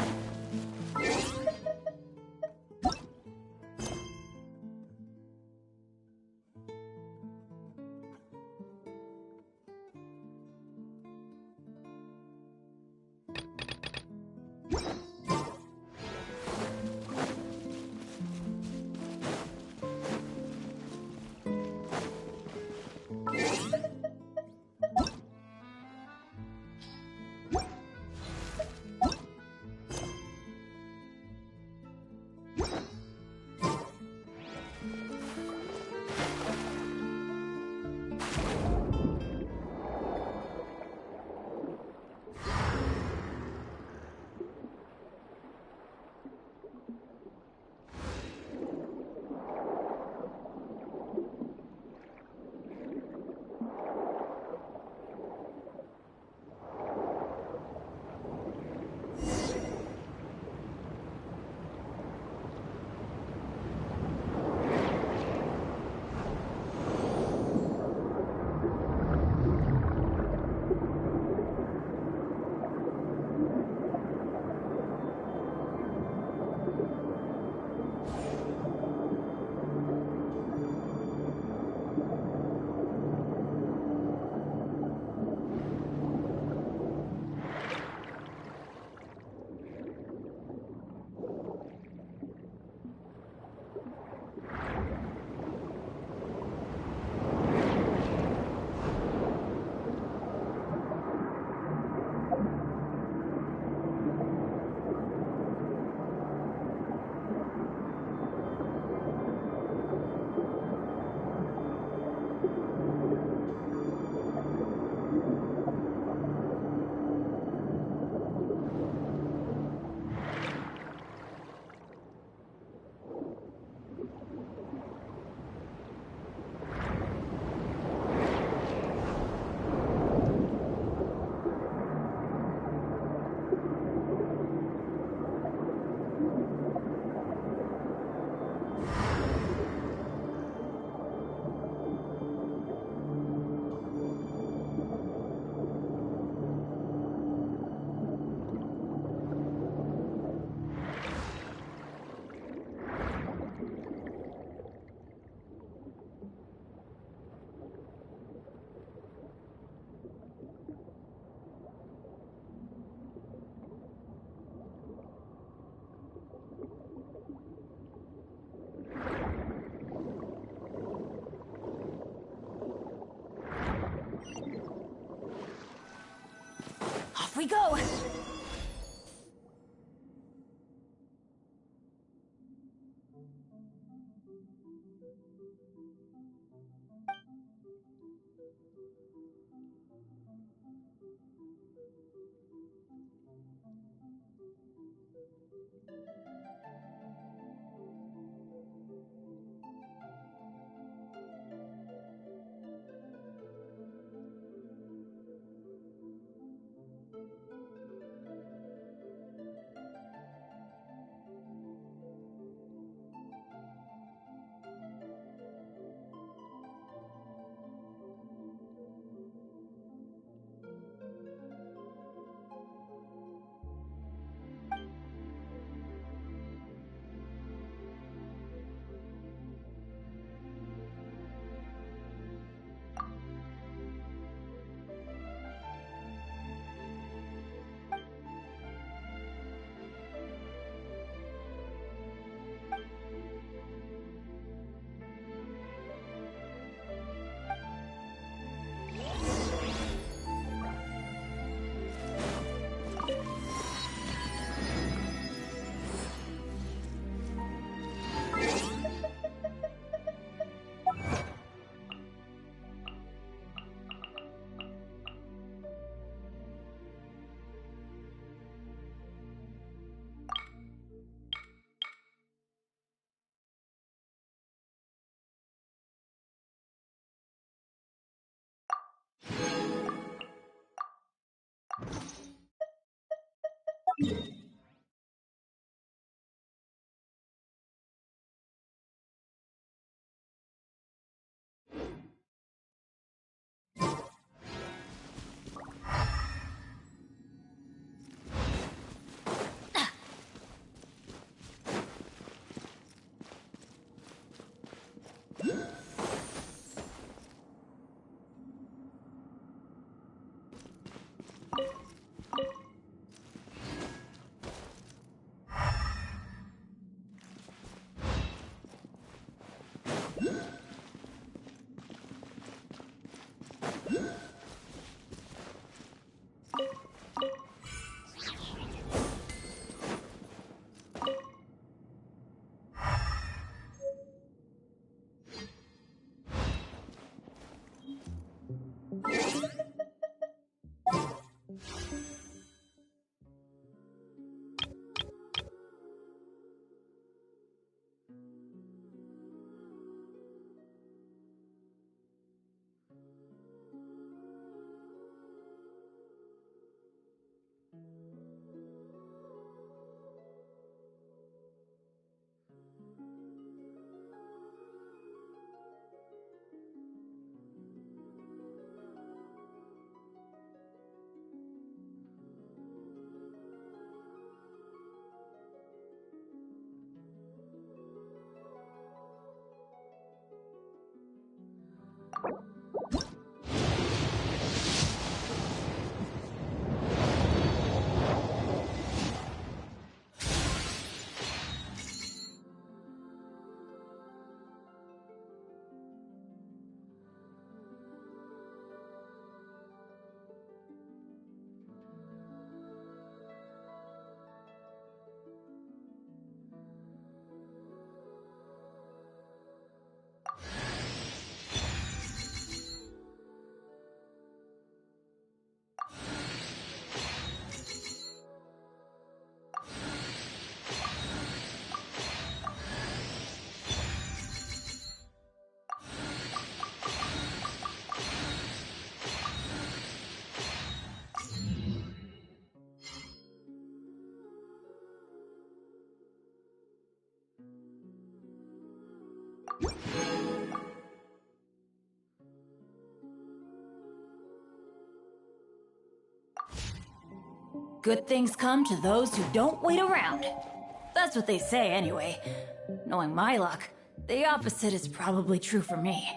Off we go! Good things come to those who don't wait around. That's what they say, anyway. Knowing my luck, the opposite is probably true for me.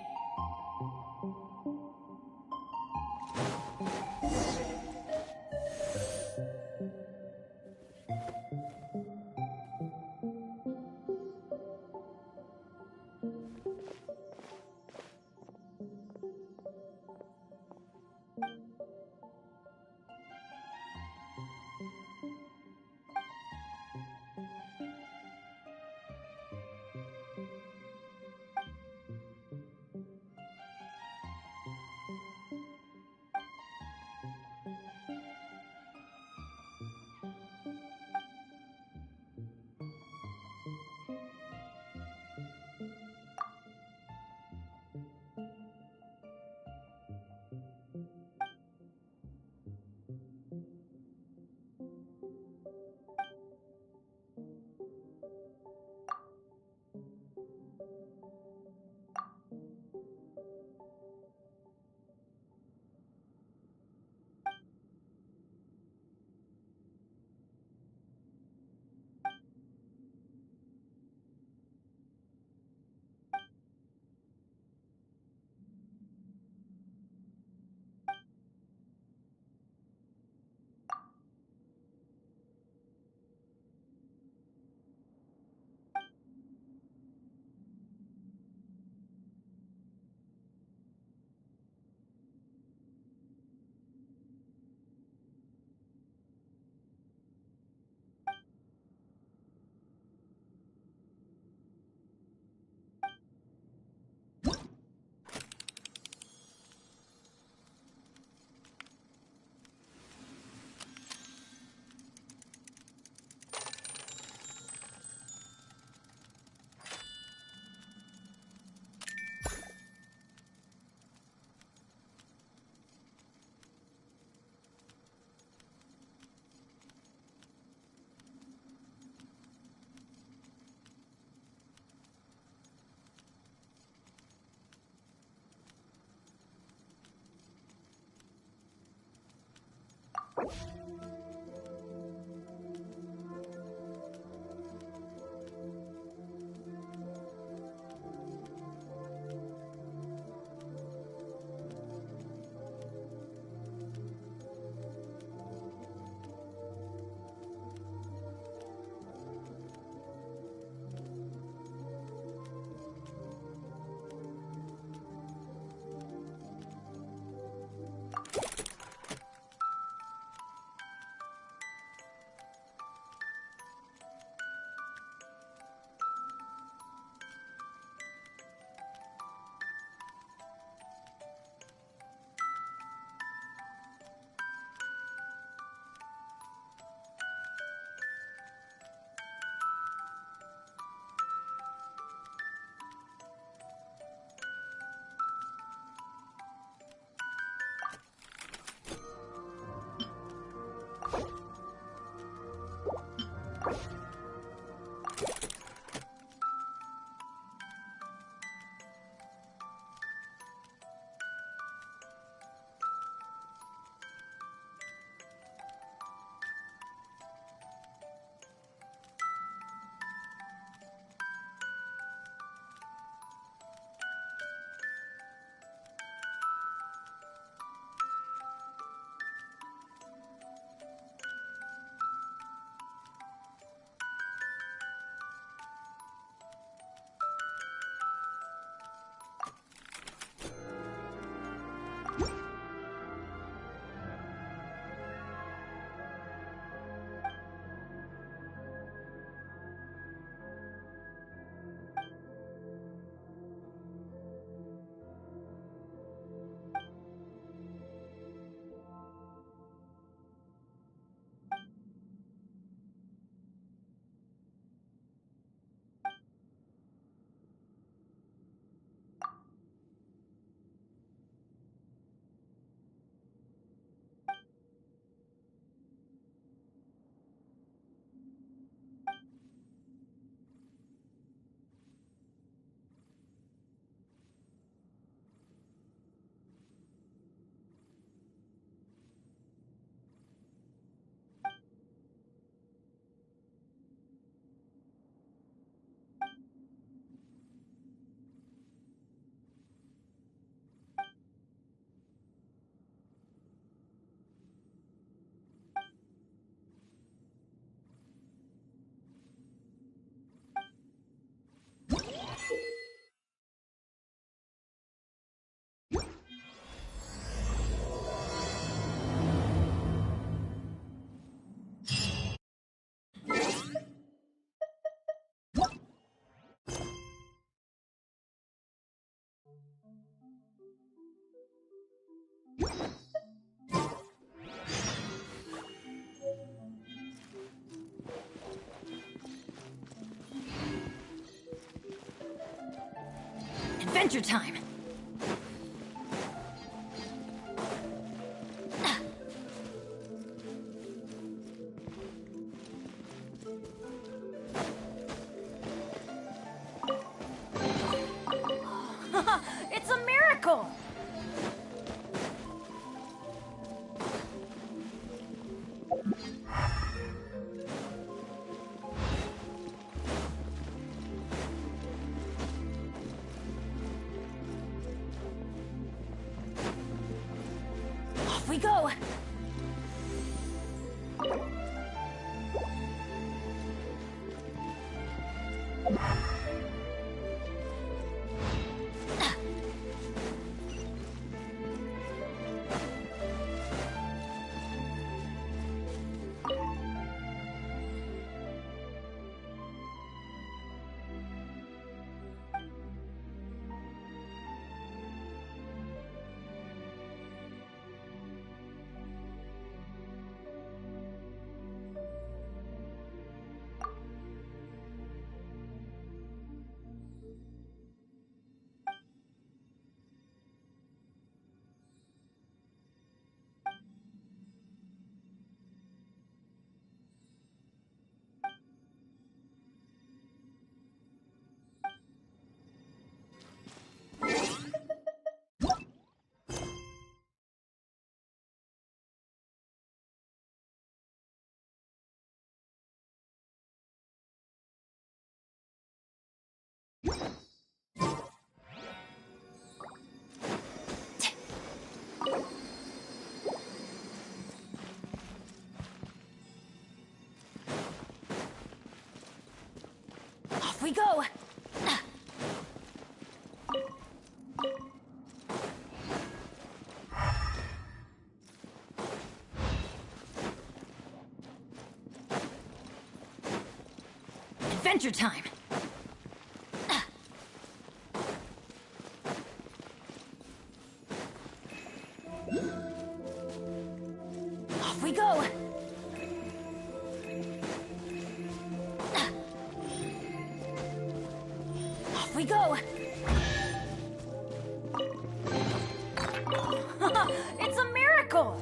Adventure time! It's a miracle! Off we go! go! Adventure time! Off we go! Off we go! It's a miracle!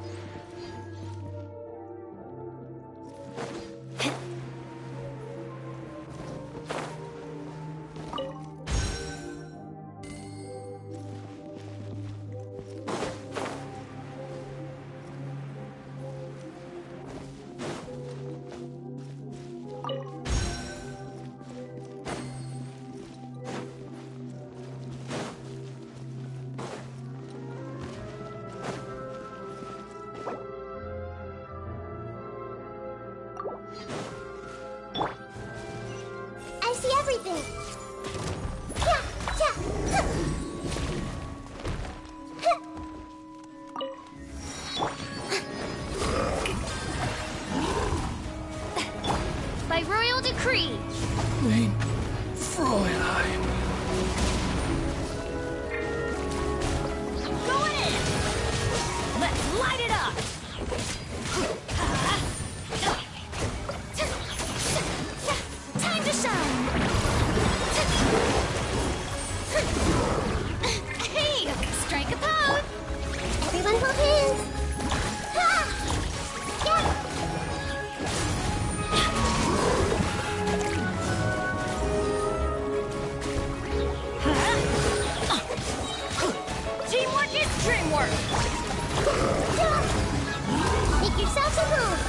I see everything. By royal decree. Mein Fräulein. Going in! Let's light it up! Time to shine. Hey, strike a pose. Everyone hold hands. Teamwork is dreamwork! Make yourselves a move.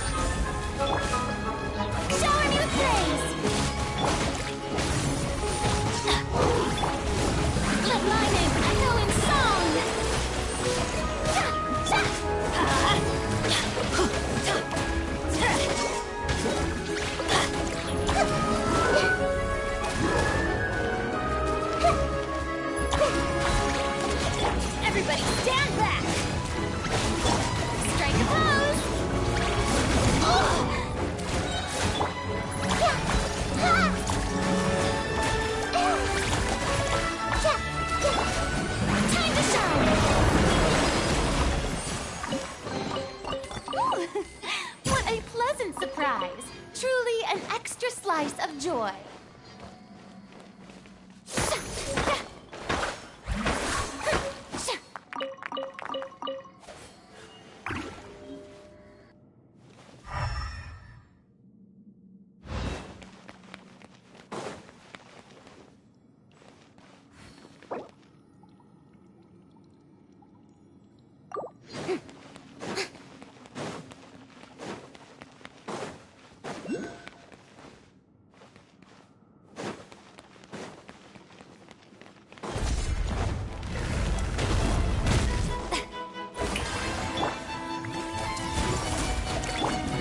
Shower me with praise. Let my name echo in song. Everybody stand back! Strike a pose. Time to shine. What a pleasant surprise. Truly an extra slice of joy.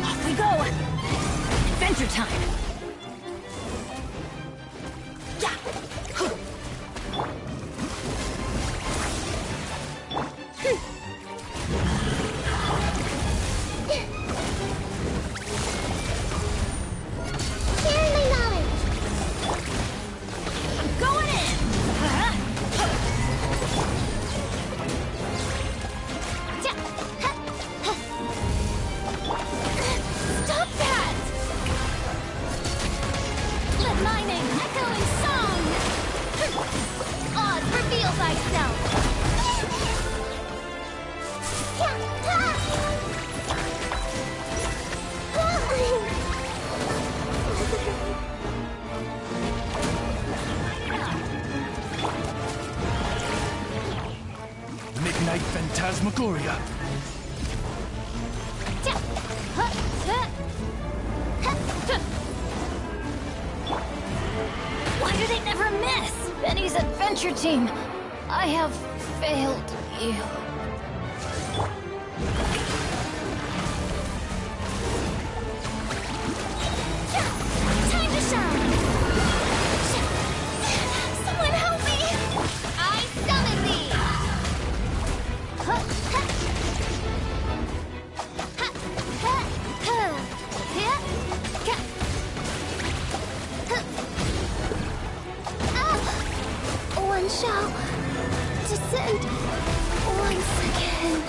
Off we go! Adventure time! Sharing my knowledge. I'm going in! Stop that! Let my name echo in song. Oz, reveal thyself. Midnight Phantasmagoria. Why do they never miss? Benny's adventure team. I have failed you. Time to shine. everyone shall descend once again.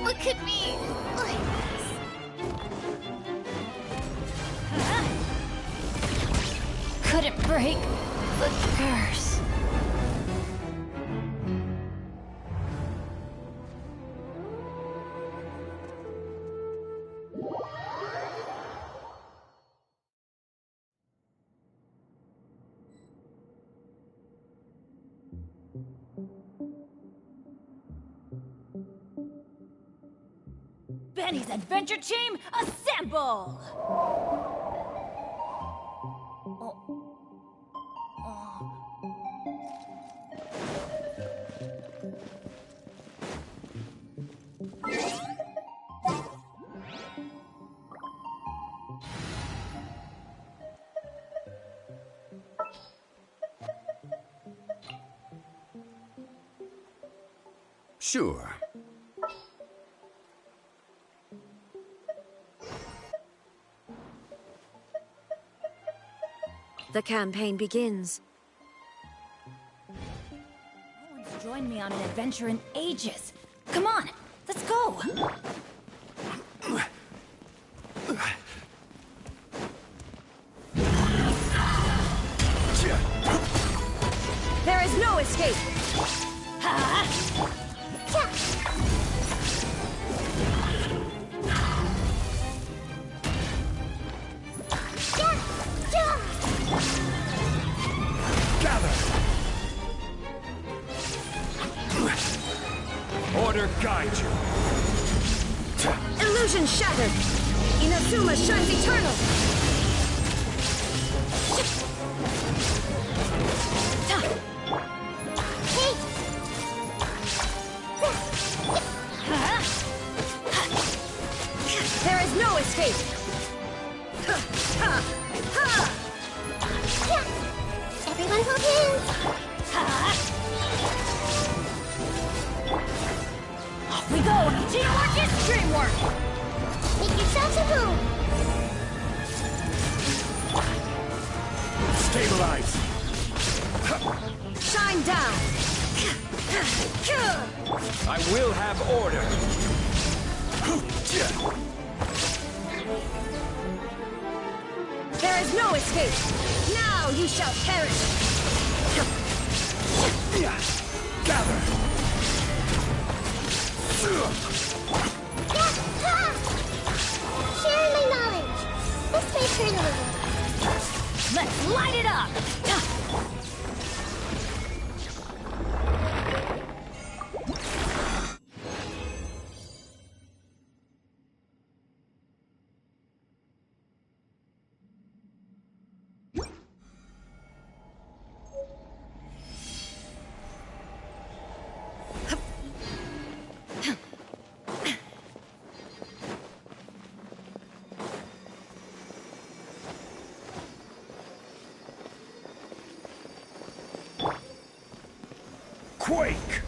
Look at me like this. Couldn't break the curse. Benny's adventure team, assemble! Sure. The campaign begins. No one's joined me on an adventure in ages. Come on, let's go! There is no escape! Order guide you. Illusion shattered! Inazuma shines eternal! There is no escape! Everyone hold hands. Off we go! Teamwork is dreamwork! Make yourselves at home. Stabilize. Shine down! I will have order. There is no escape! Now you shall perish! Gather. Share my knowledge. This may hurt a little. Let's light it up! Quake!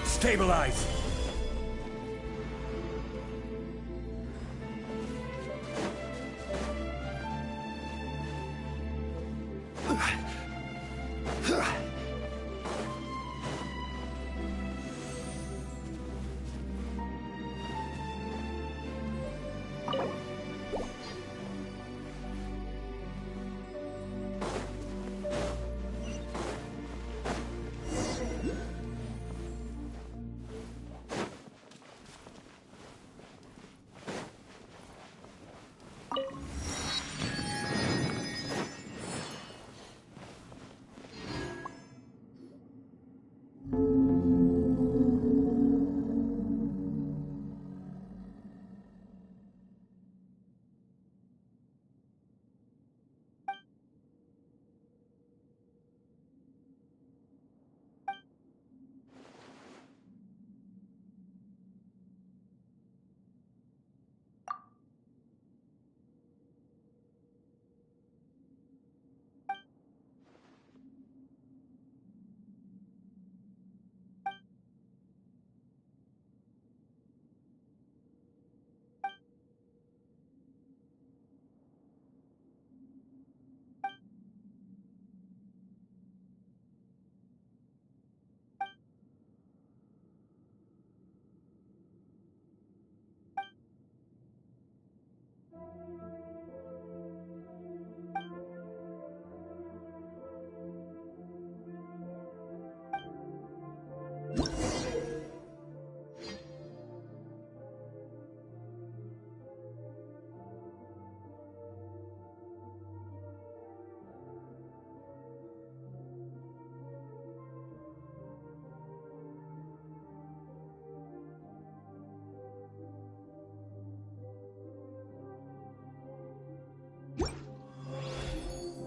Stabilize!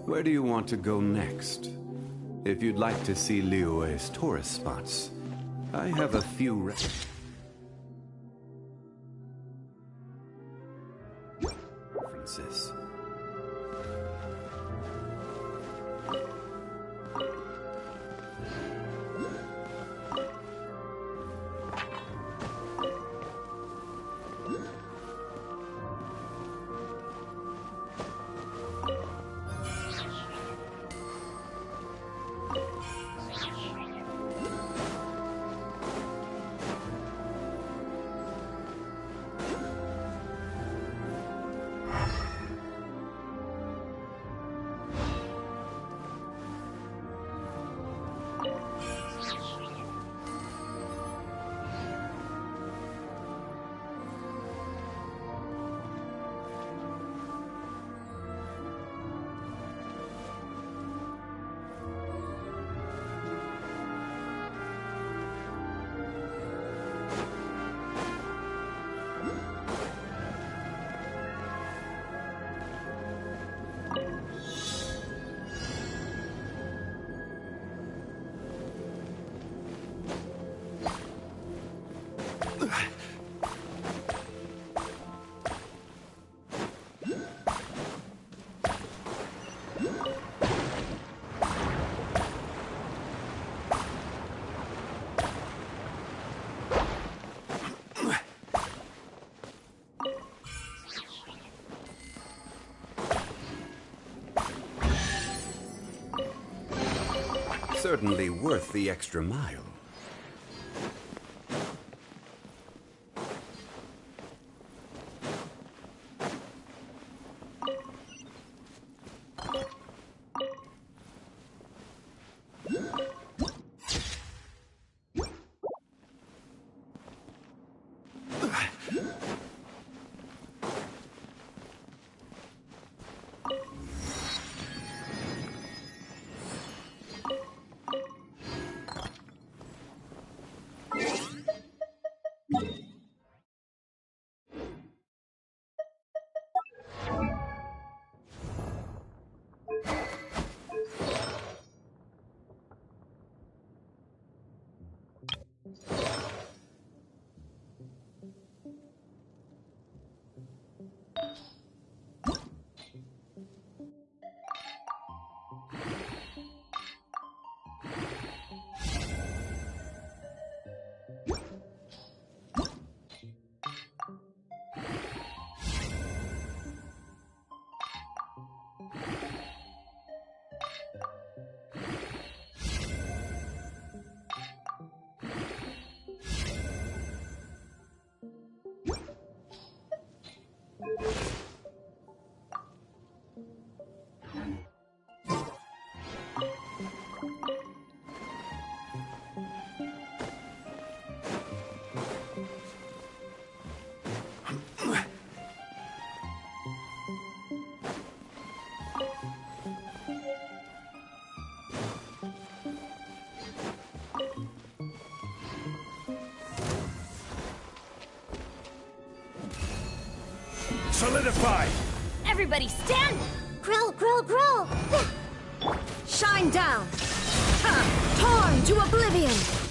Where do you want to go next? If you'd like to see Liyue's tourist spots, I have a few references. Certainly worth the extra mile. Solidify! Everybody stand! Grow, grow, grow! Shine down! Torn to oblivion!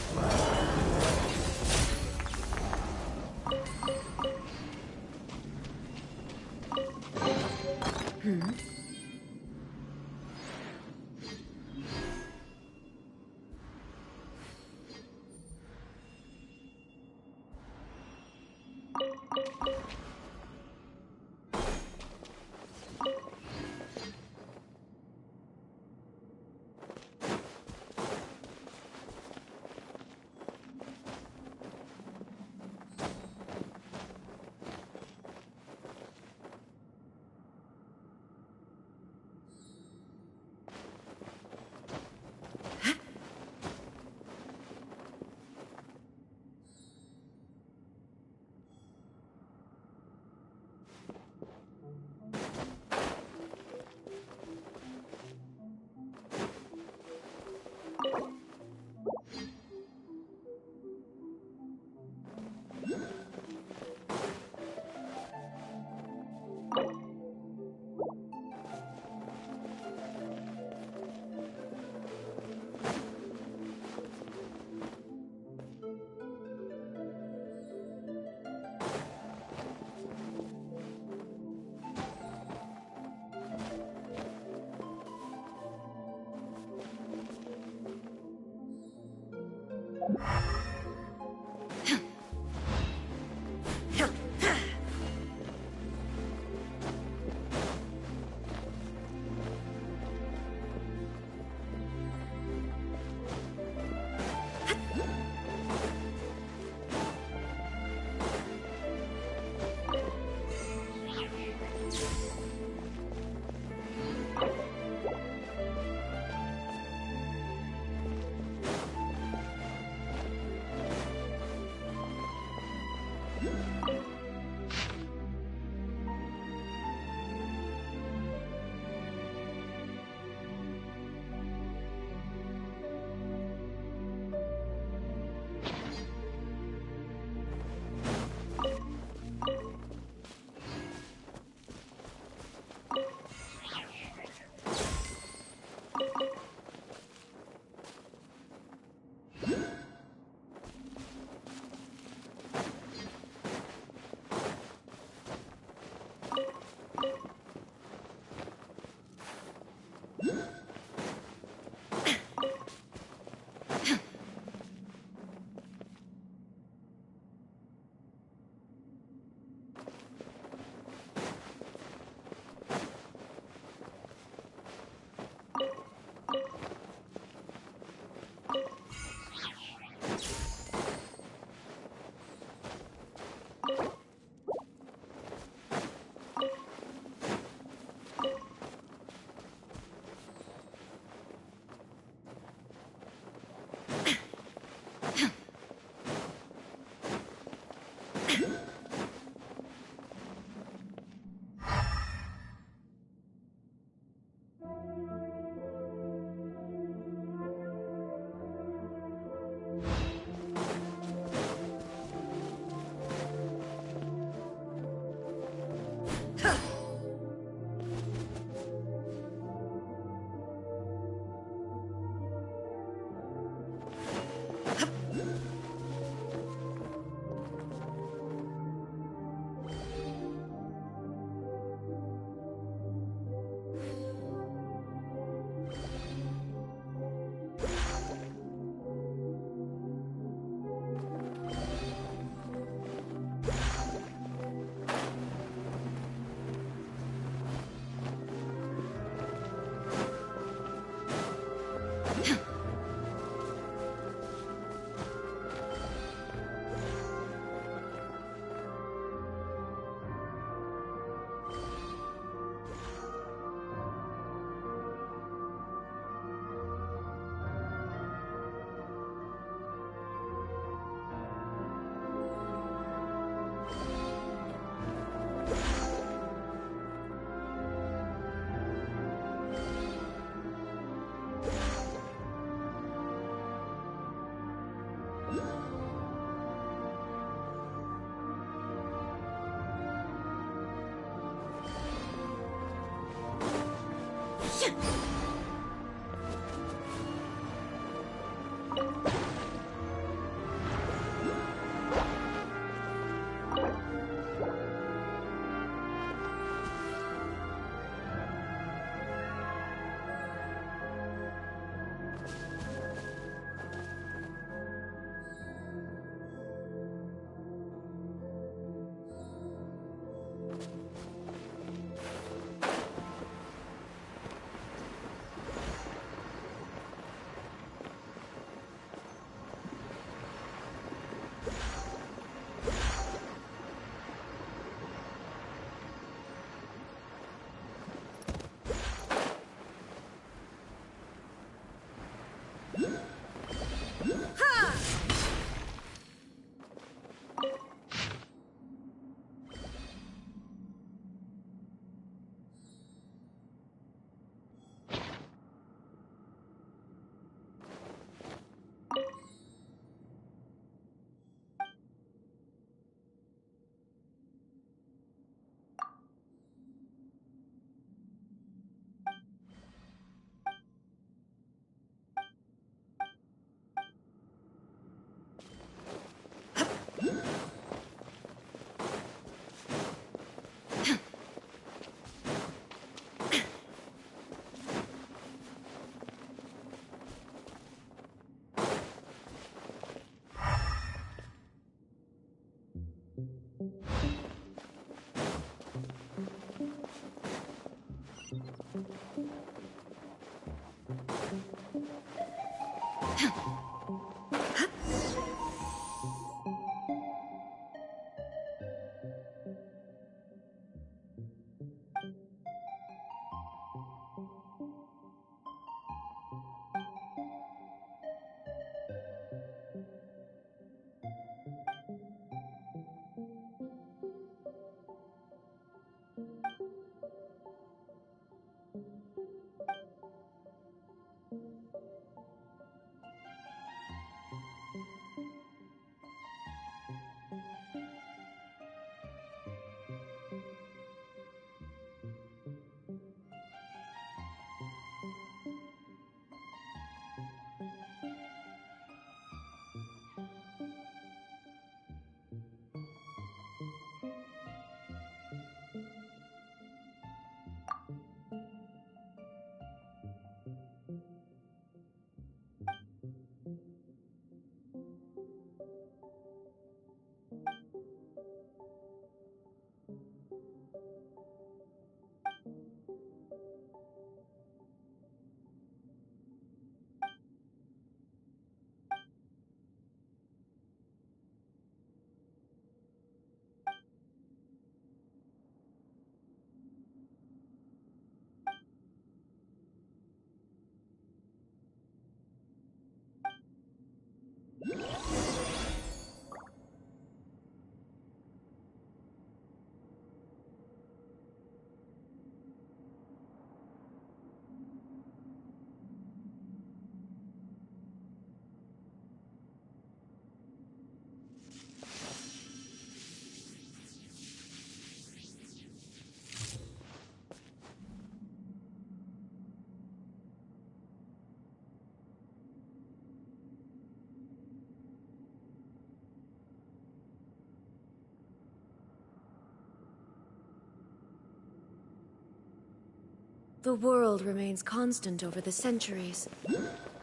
The world remains constant over the centuries,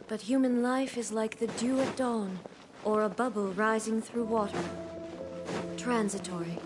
but human life is like the dew at dawn, or a bubble rising through water. Transitory.